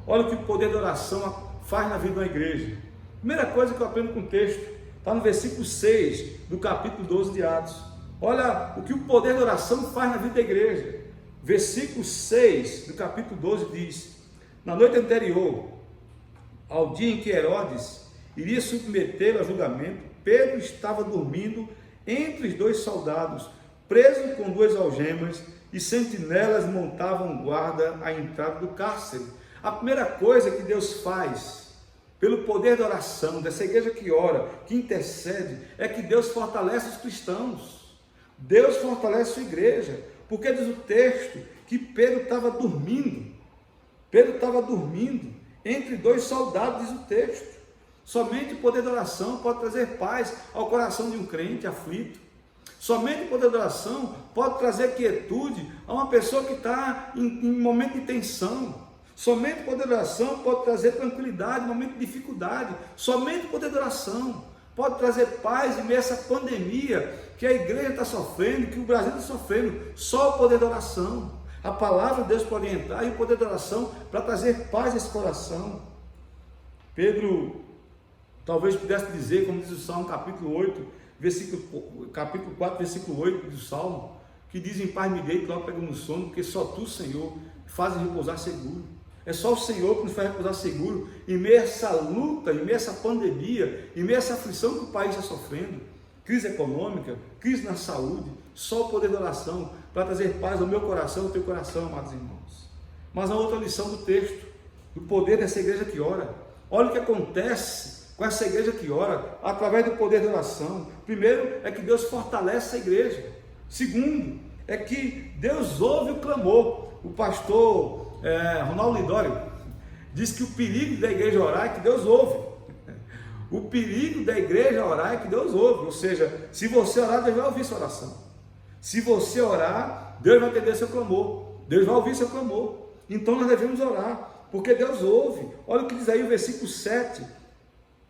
Olha o que o poder da oração faz na vida de uma igreja. Primeira coisa que eu aprendo com o texto, está no versículo 6 do capítulo 12 de Atos. Olha o que o poder da oração faz na vida da igreja. Versículo 6 do capítulo 12 diz: na noite anterior ao dia em que Herodes iria submetê-lo a julgamento, Pedro estava dormindo entre os dois soldados, preso com duas algemas, e sentinelas montavam guarda à entrada do cárcere. A primeira coisa que Deus faz, pelo poder da oração, dessa igreja que ora, que intercede, é que Deus fortalece os cristãos. Deus fortalece a sua igreja, porque diz o texto que Pedro estava dormindo. Pedro estava dormindo entre dois soldados, diz o texto. Somente o poder da oração pode trazer paz ao coração de um crente aflito. Somente o poder da oração pode trazer quietude a uma pessoa que está em momento de tensão. Somente o poder da oração pode trazer tranquilidade em momento de dificuldade. Somente o poder da oração pode trazer paz em meio a essa pandemia que a igreja está sofrendo, que o Brasil está sofrendo. Só o poder da oração. A palavra de Deus pode entrar e o poder da oração para trazer paz a esse coração. Pedro talvez pudesse dizer, como diz o Salmo capítulo 8, capítulo 4, versículo 8 do Salmo, que diz: em paz me deito, logo pego no sono, porque só tu, Senhor, fazes repousar seguro. É só o Senhor que nos faz repousar seguro em meio a essa luta, em meio a essa pandemia, em meio a essa aflição que o país está sofrendo, crise econômica, crise na saúde. Só o poder da oração para trazer paz ao meu coração, ao teu coração, amados irmãos. Mas a outra lição do texto, do poder dessa igreja que ora. Olha o que acontece com essa igreja que ora, através do poder da oração. Primeiro, é que Deus fortalece a igreja. Segundo, é que Deus ouve o clamor. O pastor Ronaldo Lidório diz que o perigo da igreja orar é que Deus ouve. O perigo da igreja orar é que Deus ouve. Ou seja, se você orar, Deus vai ouvir sua oração. Se você orar, Deus vai atender seu clamor. Deus vai ouvir seu clamor. Então nós devemos orar, porque Deus ouve. Olha o que diz aí o versículo 7.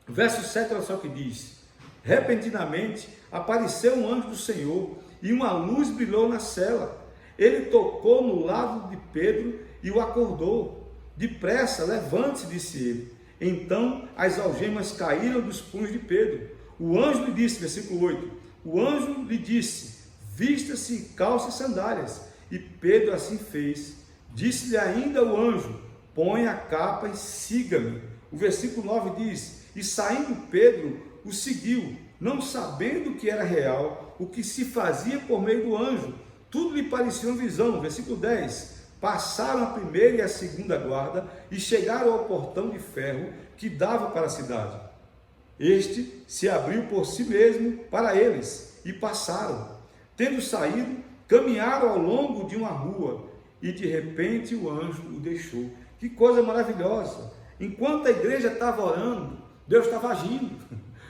Verso 7, olha só o que diz: repentinamente apareceu um anjo do Senhor e uma luz brilhou na cela. Ele tocou no lado de Pedro e o acordou. Depressa, levante-se, disse ele. Então as algemas caíram dos punhos de Pedro. O anjo lhe disse, versículo 8, o anjo lhe disse: vista-se e calce sandálias. E Pedro assim fez. Disse-lhe ainda o anjo: põe a capa e siga-me. O versículo 9 diz: e saindo Pedro o seguiu, não sabendo que era real o que se fazia por meio do anjo. Tudo lhe parecia uma visão. Versículo 10. Passaram a primeira e a segunda guarda e chegaram ao portão de ferro que dava para a cidade. Este se abriu por si mesmo para eles e passaram. Tendo saído, caminharam ao longo de uma rua e de repente o anjo o deixou. Que coisa maravilhosa! Enquanto a igreja estava orando, Deus estava agindo.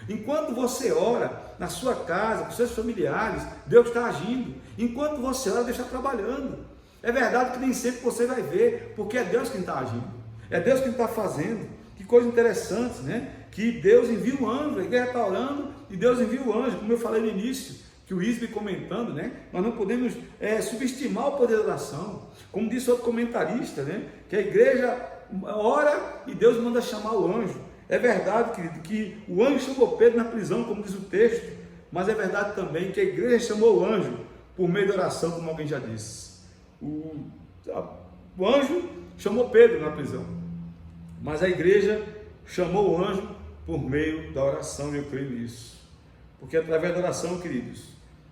Enquanto você ora na sua casa, com seus familiares, Deus está agindo. Enquanto você ora, Deus está trabalhando. É verdade que nem sempre você vai ver, porque é Deus quem está agindo. É Deus quem está fazendo. Que coisa interessante, né? Que Deus envia o anjo, a igreja está orando e Deus envia o anjo. Como eu falei no início, que o Isbe comentando, né? Nós não podemos subestimar o poder da oração. Como disse outro comentarista, né? Que a igreja ora e Deus manda chamar o anjo. É verdade, querido, que o anjo chamou Pedro na prisão, como diz o texto, mas é verdade também que a igreja chamou o anjo por meio da oração, como alguém já disse. O anjo chamou Pedro na prisão, mas a igreja chamou o anjo por meio da oração, e eu creio nisso. Porque através da oração, queridos,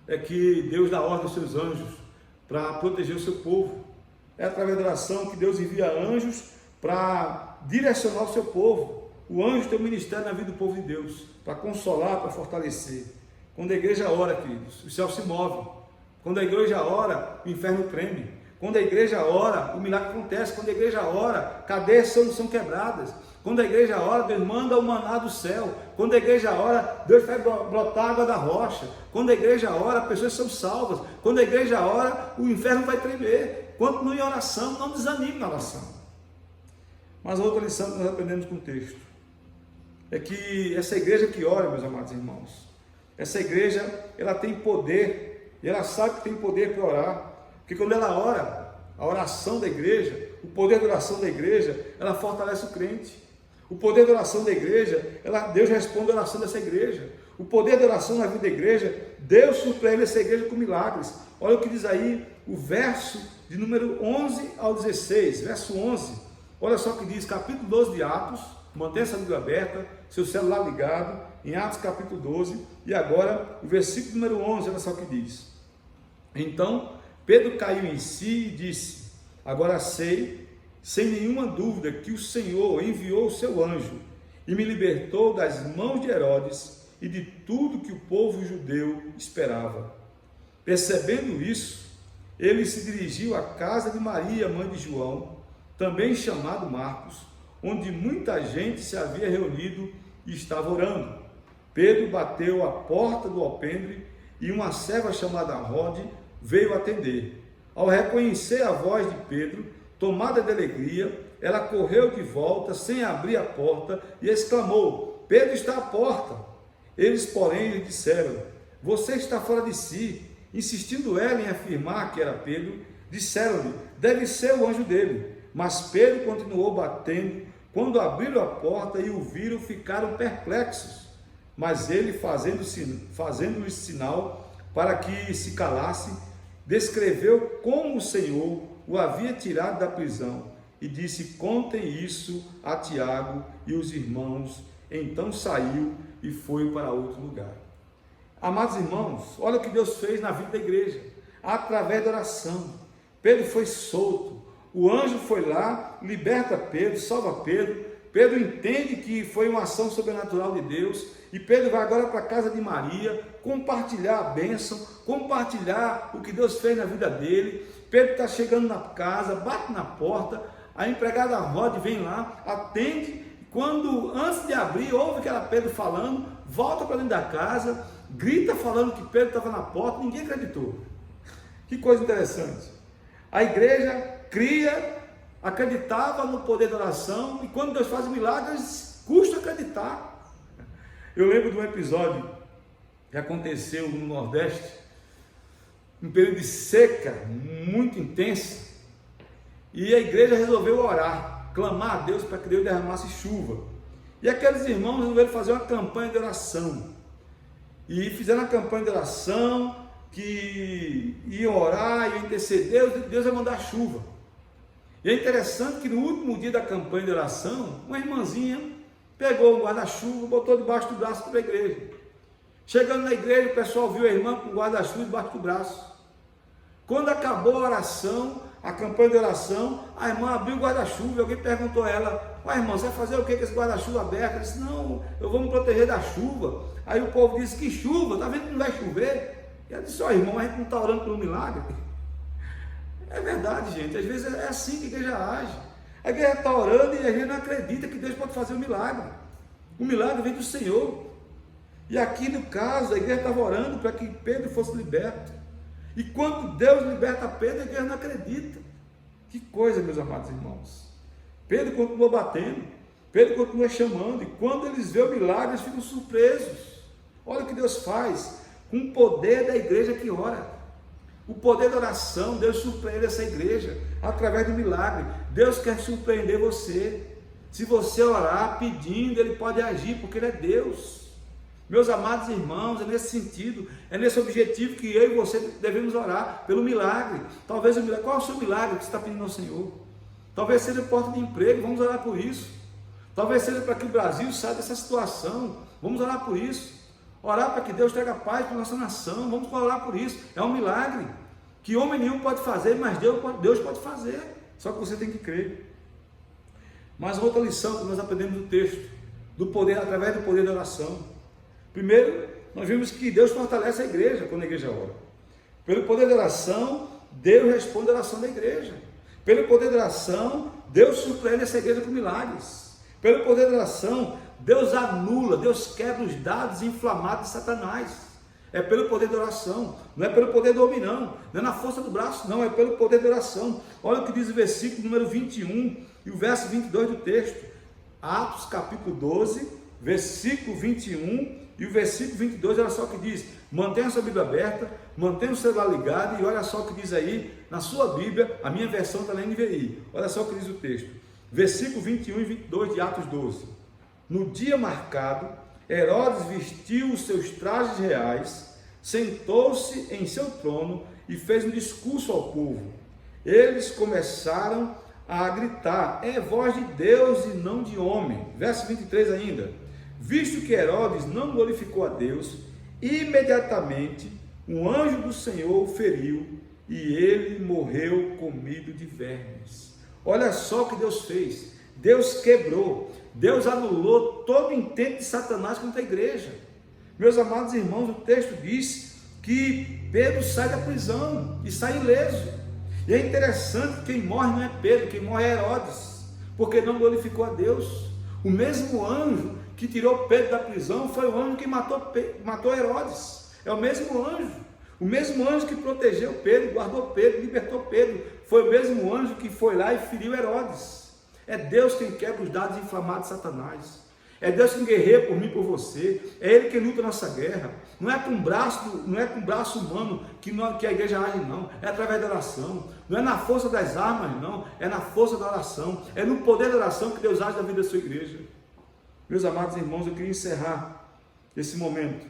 é que Deus dá ordem aos seus anjos para proteger o seu povo. É através da oração que Deus envia anjos para direcionar o seu povo. O anjo tem um ministério na vida do povo de Deus, para consolar, para fortalecer. Quando a igreja ora, queridos, o céu se move. Quando a igreja ora, o inferno treme. Quando a igreja ora, o milagre acontece. Quando a igreja ora, cadeias são quebradas. Quando a igreja ora, Deus manda o maná do céu. Quando a igreja ora, Deus faz brotar água da rocha. Quando a igreja ora, pessoas são salvas. Quando a igreja ora, o inferno vai tremer. Quando em oração, não desanime na oração. Mas a outra lição que nós aprendemos com o texto é que essa igreja que ora, meus amados irmãos, essa igreja, ela tem poder, e ela sabe que tem poder para orar, porque quando ela ora, a oração da igreja, o poder da oração da igreja, ela fortalece o crente. O poder da oração da igreja, Deus responde a oração dessa igreja. O poder da oração na vida da igreja, Deus surpreende essa igreja com milagres. Olha o que diz aí o verso de número 11 ao 16, verso 11. Olha só o que diz, capítulo 12 de Atos, mantenha essa Bíblia aberta, seu celular ligado, em Atos capítulo 12, e agora o versículo número 11, olha só o que diz. Então, Pedro caiu em si e disse: agora sei, sem nenhuma dúvida, que o Senhor enviou o seu anjo e me libertou das mãos de Herodes e de tudo que o povo judeu esperava. Percebendo isso, ele se dirigiu à casa de Maria, mãe de João, também chamado Marcos, onde muita gente se havia reunido e estava orando. Pedro bateu à porta do alpendre e uma serva chamada Rode veio atender. Ao reconhecer a voz de Pedro, tomada de alegria, ela correu de volta sem abrir a porta e exclamou: Pedro está à porta. Eles, porém, lhe disseram: você está fora de si. Insistindo ela em afirmar que era Pedro, disseram-lhe: deve ser o anjo dele. Mas Pedro continuou batendo. Quando abriram a porta e o viram, ficaram perplexos. Mas ele, fazendo-lhes sinal para que se calasse, descreveu como o Senhor o havia tirado da prisão e disse: contem isso a Tiago e os irmãos. Então saiu e foi para outro lugar. Amados irmãos, olha o que Deus fez na vida da igreja, através da oração. Pedro foi solto, o anjo foi lá, liberta Pedro, salva Pedro. Pedro entende que foi uma ação sobrenatural de Deus, e Pedro vai agora para a casa de Maria, compartilhar a bênção, compartilhar o que Deus fez na vida dele. Pedro está chegando na casa, bate na porta, a empregada Rode vem lá, atende, quando antes de abrir, ouve que era Pedro falando, volta para dentro da casa, grita falando que Pedro estava na porta, ninguém acreditou. Que coisa interessante. A igreja acreditava no poder da oração, e quando Deus faz milagres, custa acreditar. Eu lembro de um episódio que aconteceu no Nordeste, um período de seca muito intensa, e a igreja resolveu orar, clamar a Deus para que Deus derramasse chuva. E aqueles irmãos resolveram fazer uma campanha de oração, e fizeram uma campanha de oração, que iam orar, iam interceder, Deus ia mandar chuva. E é interessante que no último dia da campanha de oração, uma irmãzinha pegou o guarda-chuva, botou debaixo do braço para a igreja. Chegando na igreja, o pessoal viu a irmã com o guarda-chuva debaixo do braço. Quando acabou a oração, a campanha de oração, a irmã abriu o guarda-chuva e alguém perguntou a ela: irmã, você vai fazer o que com esse guarda-chuva aberto? Ela disse: não, eu vou me proteger da chuva. Aí o povo disse: que chuva? Está vendo que não vai chover? E ela disse: irmão, a gente não está orando por um milagre? É verdade, gente, às vezes é assim que a igreja age. A igreja está orando e a gente não acredita que Deus pode fazer um milagre. O milagre vem do Senhor. E aqui no caso, a igreja estava orando para que Pedro fosse liberto. E quando Deus liberta Pedro, a igreja não acredita. Que coisa, meus amados irmãos. Pedro continua batendo, Pedro continua chamando, e quando eles veem o milagre, eles ficam surpresos. Olha o que Deus faz com o poder da igreja que ora. O poder da oração, Deus surpreende essa igreja através do milagre. Deus quer surpreender você. Se você orar pedindo, Ele pode agir, porque Ele é Deus. Meus amados irmãos, é nesse sentido, é nesse objetivo que eu e você devemos orar, pelo milagre. Talvez o milagre, qual é o seu milagre que você está pedindo ao Senhor? Talvez seja porta de emprego, vamos orar por isso. Talvez seja para que o Brasil saia dessa situação, vamos orar por isso. Orar para que Deus traga paz para a nossa nação, vamos orar por isso. É um milagre que homem nenhum pode fazer, mas Deus pode fazer, só que você tem que crer. Mas outra lição que nós aprendemos do texto, do poder, através do poder da oração. Primeiro, nós vimos que Deus fortalece a igreja quando a igreja ora. Pelo poder da oração, Deus responde a oração da igreja. Pelo poder da oração, Deus surpreende essa igreja com milagres. Pelo poder da oração, Deus anula, Deus quebra os dados inflamados de Satanás. É pelo poder da oração, não é pelo poder do homem não é na força do braço não, é pelo poder da oração. Olha o que diz o versículo número 21 e o verso 22 do texto. Atos capítulo 12, versículo 21 e o versículo 22, olha só o que diz. Mantenha sua Bíblia aberta, mantenha o celular ligado e olha só o que diz aí na sua Bíblia. A minha versão está na NVI, olha só o que diz o texto, versículo 21 e 22 de Atos 12. No dia marcado, Herodes vestiu os seus trajes reais, sentou-se em seu trono e fez um discurso ao povo. Eles começaram a gritar: é voz de Deus e não de homem. Verso 23 ainda. Visto que Herodes não glorificou a Deus, imediatamente um anjo do Senhor o feriu e ele morreu comido de vermes. Olha só o que Deus fez. Deus quebrou, Deus anulou todo o intento de Satanás contra a igreja. Meus amados irmãos, o texto diz que Pedro sai da prisão e sai ileso. E é interessante que quem morre não é Pedro, quem morre é Herodes, porque não glorificou a Deus. O mesmo anjo que tirou Pedro da prisão foi o anjo que matou Herodes. É o mesmo anjo que protegeu Pedro, guardou Pedro, libertou Pedro. Foi o mesmo anjo que foi lá e feriu Herodes. É Deus quem quebra os dados inflamados de Satanás. É Deus quem guerreia por mim e por você. É Ele quem luta a nossa guerra. Não é com braço humano que a igreja age, não. É através da oração. Não é na força das armas, não. É na força da oração. É no poder da oração que Deus age na vida da sua igreja. Meus amados irmãos, eu queria encerrar esse momento,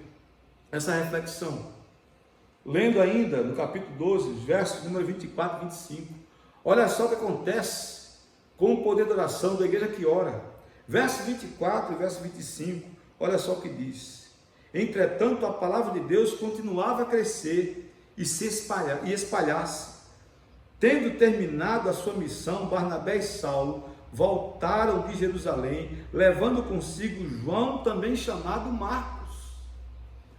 essa reflexão, lendo ainda no capítulo 12, versos número 24 e 25. Olha só o que acontece com o poder da oração da igreja que ora. Verso 24 e verso 25, olha só o que diz. Entretanto, a palavra de Deus continuava a crescer e se espalhar-se. Tendo terminado a sua missão, Barnabé e Saulo voltaram de Jerusalém, levando consigo João, também chamado Marcos.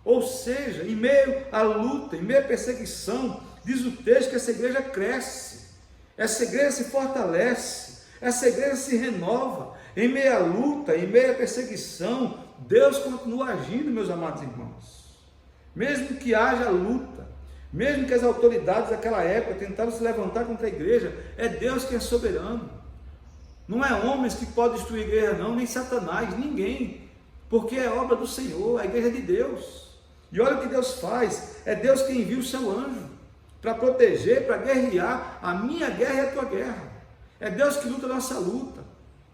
Ou seja, em meio à luta, em meio à perseguição, diz o texto que essa igreja cresce, essa igreja se fortalece, essa igreja se renova. Em meio à luta, em meio à perseguição, Deus continua agindo, meus amados irmãos. Mesmo que haja luta, mesmo que as autoridades daquela época tentaram se levantar contra a igreja, é Deus quem é soberano. Não é homens que podem destruir a igreja, não, nem Satanás, ninguém, porque é obra do Senhor, a igreja é de Deus. E olha o que Deus faz, é Deus quem envia o seu anjo para proteger, para guerrear a minha guerra e a tua guerra. É Deus que luta a nossa luta.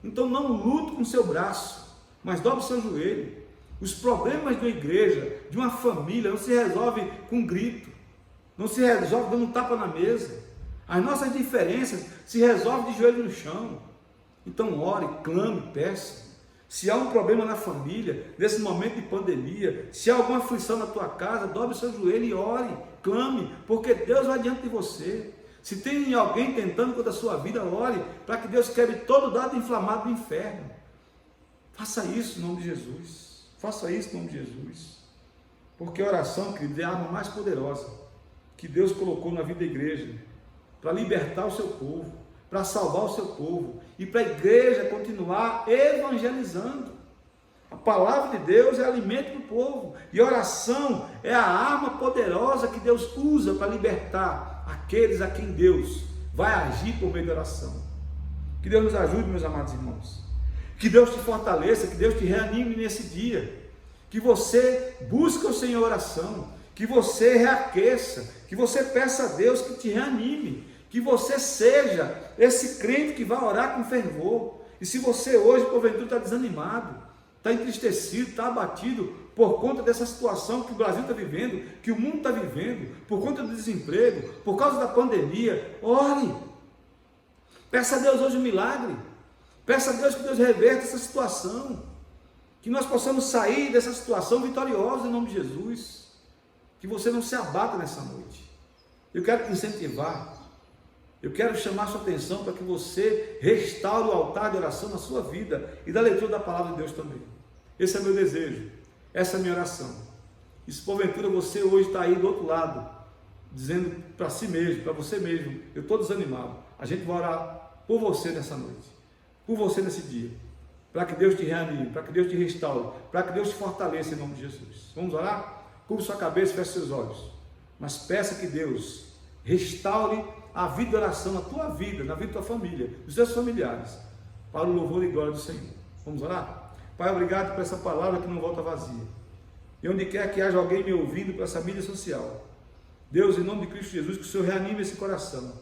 Então não lute com o seu braço, mas dobre o seu joelho. Os problemas de uma igreja, de uma família, não se resolve com grito, não se resolve dando um tapa na mesa. As nossas diferenças se resolvem de joelho no chão. Então ore, clame, peça. Se há um problema na família, nesse momento de pandemia, se há alguma aflição na tua casa, dobre o seu joelho e ore, clame, porque Deus vai diante de você. Se tem alguém tentando contra a sua vida, ore para que Deus quebre todo o dado inflamado do inferno. Faça isso em nome de Jesus. Faça isso em nome de Jesus. Porque a oração, querido, é a arma mais poderosa que Deus colocou na vida da igreja para libertar o seu povo, para salvar o seu povo e para a igreja continuar evangelizando. A palavra de Deus é alimento do povo e a oração é a arma poderosa que Deus usa para libertar aqueles a quem Deus vai agir por meio da oração. Que Deus nos ajude, meus amados irmãos. Que Deus te fortaleça, que Deus te reanime nesse dia. Que você busque o Senhor em oração, que você reaqueça, que você peça a Deus que te reanime, que você seja esse crente que vai orar com fervor. E se você hoje, porventura, está desanimado, está entristecido, está abatido por conta dessa situação que o Brasil está vivendo, que o mundo está vivendo, por conta do desemprego, por causa da pandemia, ore. Peça a Deus hoje um milagre. Peça a Deus que Deus reverta essa situação. Que nós possamos sair dessa situação vitoriosa em nome de Jesus. Que você não se abata nessa noite. Eu quero te incentivar. Eu quero chamar sua atenção para que você restaure o altar de oração na sua vida e da leitura da palavra de Deus também. Esse é meu desejo, essa é a minha oração. E se porventura você hoje está aí do outro lado, dizendo para si mesmo, para você mesmo, eu estou desanimado, a gente vai orar por você nessa noite, por você nesse dia, para que Deus te reanime, para que Deus te restaure, para que Deus te fortaleça em nome de Jesus. Vamos orar? Curva sua cabeça, feche seus olhos, mas peça que Deus restaure a vida de oração na tua vida, na vida da tua família, dos seus familiares, para o louvor e glória do Senhor. Vamos orar? Pai, obrigado por essa palavra que não volta vazia. E onde quer que haja alguém me ouvindo por essa mídia social, Deus, em nome de Cristo Jesus, que o Senhor reanime esse coração.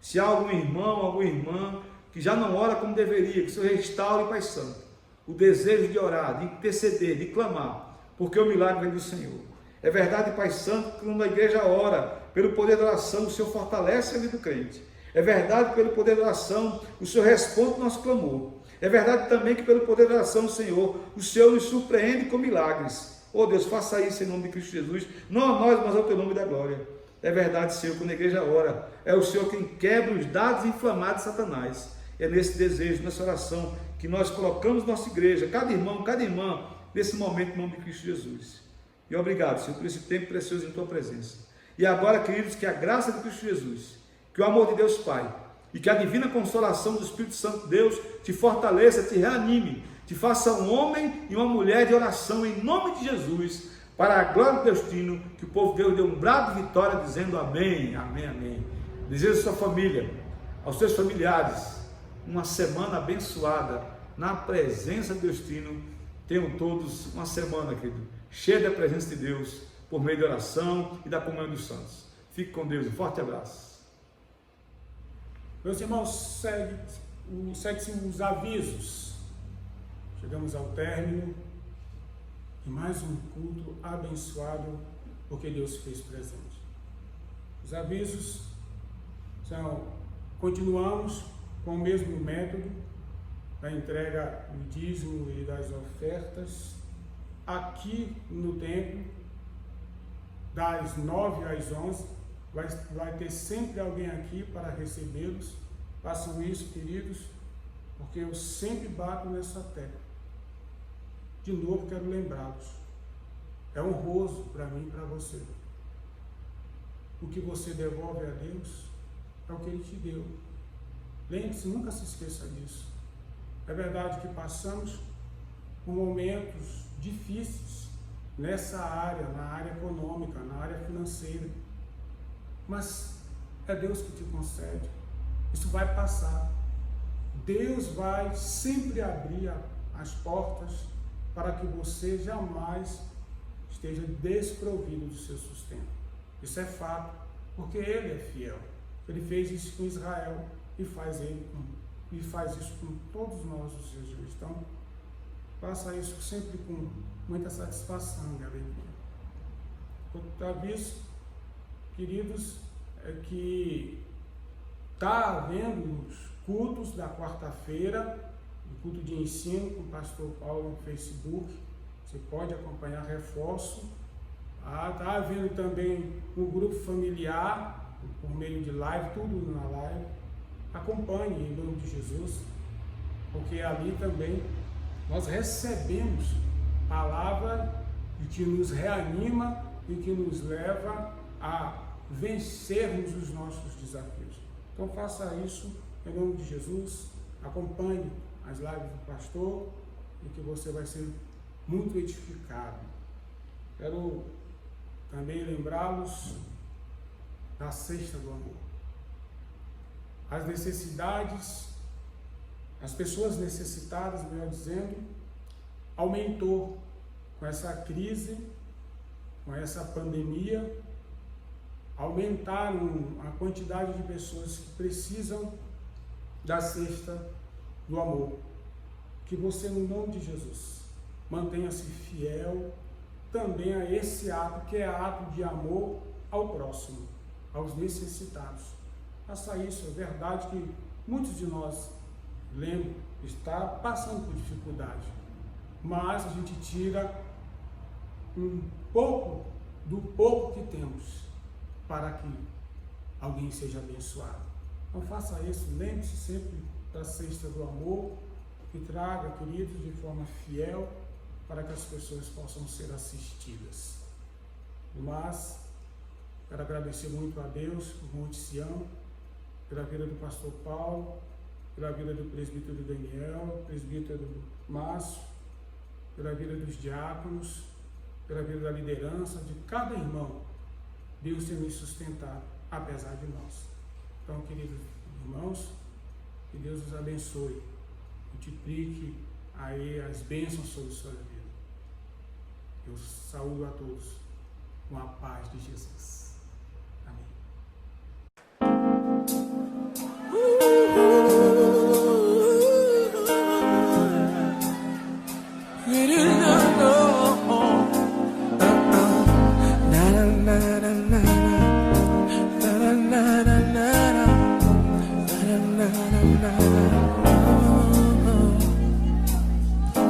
Se há algum irmão, alguma irmã que já não ora como deveria, que o Senhor restaure, Pai Santo, o desejo de orar, de interceder, de clamar, porque o milagre vem do Senhor. É verdade, Pai Santo, que quando a igreja ora, pelo poder da oração, o Senhor fortalece a vida do crente. É verdade que pelo poder da oração, o Senhor responde o nosso clamor. É verdade também que pelo poder da oração, Senhor, o Senhor nos surpreende com milagres. Oh Deus, faça isso em nome de Cristo Jesus, não a nós, mas ao teu nome da glória. É verdade, Senhor, quando a igreja ora, é o Senhor quem quebra os dados inflamados de Satanás. É nesse desejo, nessa oração, que nós colocamos nossa igreja, cada irmão, cada irmã, nesse momento, em nome de Cristo Jesus. E obrigado, Senhor, por esse tempo precioso em Tua presença. E agora, queridos, que a graça de Cristo Jesus, que o amor de Deus Pai, e que a divina consolação do Espírito Santo de Deus te fortaleça, te reanime, te faça um homem e uma mulher de oração, em nome de Jesus, para a glória do destino, que o povo de Deus dê um brado de vitória, dizendo amém, amém, amém. Desejo à sua família, aos seus familiares, uma semana abençoada, na presença do destino. Tenham todos uma semana, querido, cheia da presença de Deus, por meio da oração e da comunhão dos santos. Fique com Deus, um forte abraço. Meus irmãos, segue-se os avisos. Chegamos ao término de mais um culto abençoado, porque Deus fez presente. Os avisos são: continuamos com o mesmo método da entrega do dízimo e das ofertas aqui no templo, das 9 às 11. Vai ter sempre alguém aqui para recebê-los. Façam isso, queridos, porque eu sempre bato nessa tecla. De novo, quero lembrá-los. É honroso para mim e para você. O que você devolve a Deus é o que Ele te deu. Lembre-se, nunca se esqueça disso. É verdade que passamos por momentos difíceis nessa área, na área econômica, na área financeira. Mas é Deus que te concede. Isso vai passar. Deus vai sempre abrir as portas para que você jamais esteja desprovido do seu sustento. Isso é fato, porque Ele é fiel. Ele fez isso com Israel e faz isso com todos nós, os seus dias. Então, faça isso sempre com muita satisfação e alegria. Quanto a isso, queridos, é que está havendo os cultos da quarta-feira, o culto de ensino com o pastor Paulo no Facebook. Você pode acompanhar, reforço. Está havendo também um grupo familiar, por meio de live, tudo na live. Acompanhe em nome de Jesus, porque ali também nós recebemos palavra que nos reanima e que nos leva a vencermos os nossos desafios. Então faça isso em nome de Jesus, acompanhe as lives do pastor e que você vai ser muito edificado. Quero também lembrá-los da Cesta do Amor. As necessidades, as pessoas necessitadas, melhor dizendo, aumentou com essa crise, com essa pandemia. Aumentaram a quantidade de pessoas que precisam da Cesta do Amor. Que você, no nome de Jesus, mantenha-se fiel também a esse ato, que é ato de amor ao próximo, aos necessitados. Faça isso. É verdade que muitos de nós, lembro, está passando por dificuldade, mas a gente tira um pouco do pouco que temos para que alguém seja abençoado. Então faça isso, lembre-se sempre da Cesta do Amor, que traga, queridos, de forma fiel, para que as pessoas possam ser assistidas. Mas quero agradecer muito a Deus por Monte Sião, pela vida do pastor Paulo, pela vida do presbítero Daniel, presbítero Márcio, pela vida dos diáconos, pela vida da liderança de cada irmão. Deus tem nos sustentado, apesar de nós. Então, queridos irmãos, que Deus os abençoe, multiplique aí as bênçãos sobre sua vida. Eu saúdo a todos com a paz de Jesus. Amém.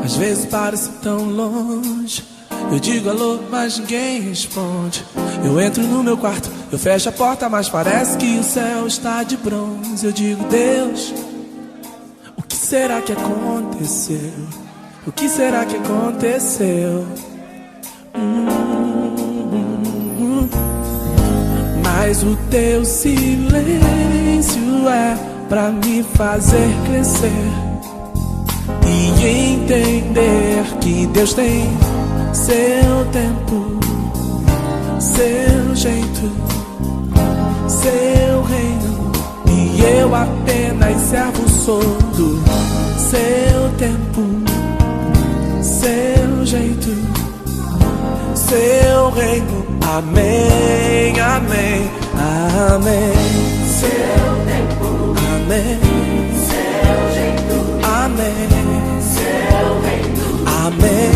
Às vezes parece tão longe Eu digo alô, mas ninguém responde. Eu entro no meu quarto, eu fecho a porta, mas parece que o céu está de bronze. Eu digo, Deus, o que será que aconteceu? O que será que aconteceu? Mas o teu silêncio é pra me fazer crescer e entender que Deus tem seu tempo, seu jeito, seu reino, e eu apenas servo sou do seu tempo, seu jeito, seu reino. Amém, amém, amém. Seu tempo, amém. Seu jeito, amém. Seu reino, amém.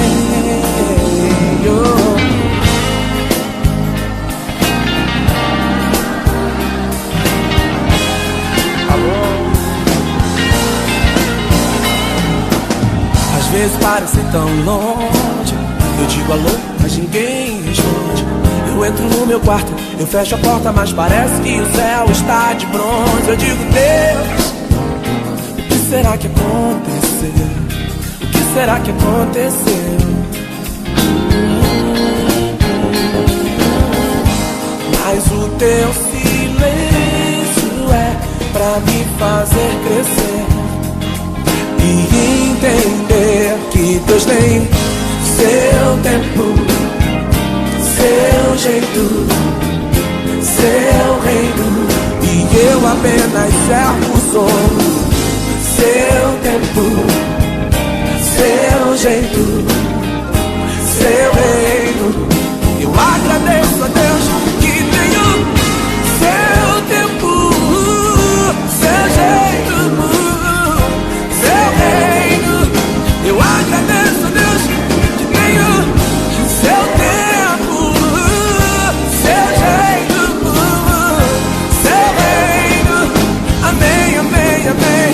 Às vezes parece tão longe. Eu digo alô, mas ninguém responde. Eu entro no meu quarto, eu fecho a porta, mas parece que o céu está de bronze. Eu digo, Deus, o que será que aconteceu? O que será que aconteceu? Mas o teu silêncio é pra me fazer crescer e entender que Deus tem seu tempo, seu jeito, seu reino, e eu apenas servo sou. Seu tempo, seu jeito, seu reino. Eu agradeço a Deus que tenho seu tempo, seu jeito, seu reino. Eu agradeço a Deus que tenho seu tempo, seu jeito, seu reino. Amém, amém, amém.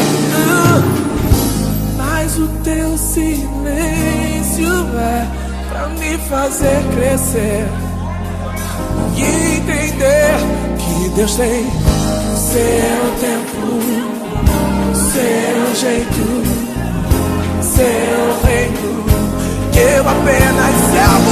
Mas o teu silêncio é pra me fazer crescer e entender que Deus tem seu tempo, seu jeito, seu reino, que eu apenas servo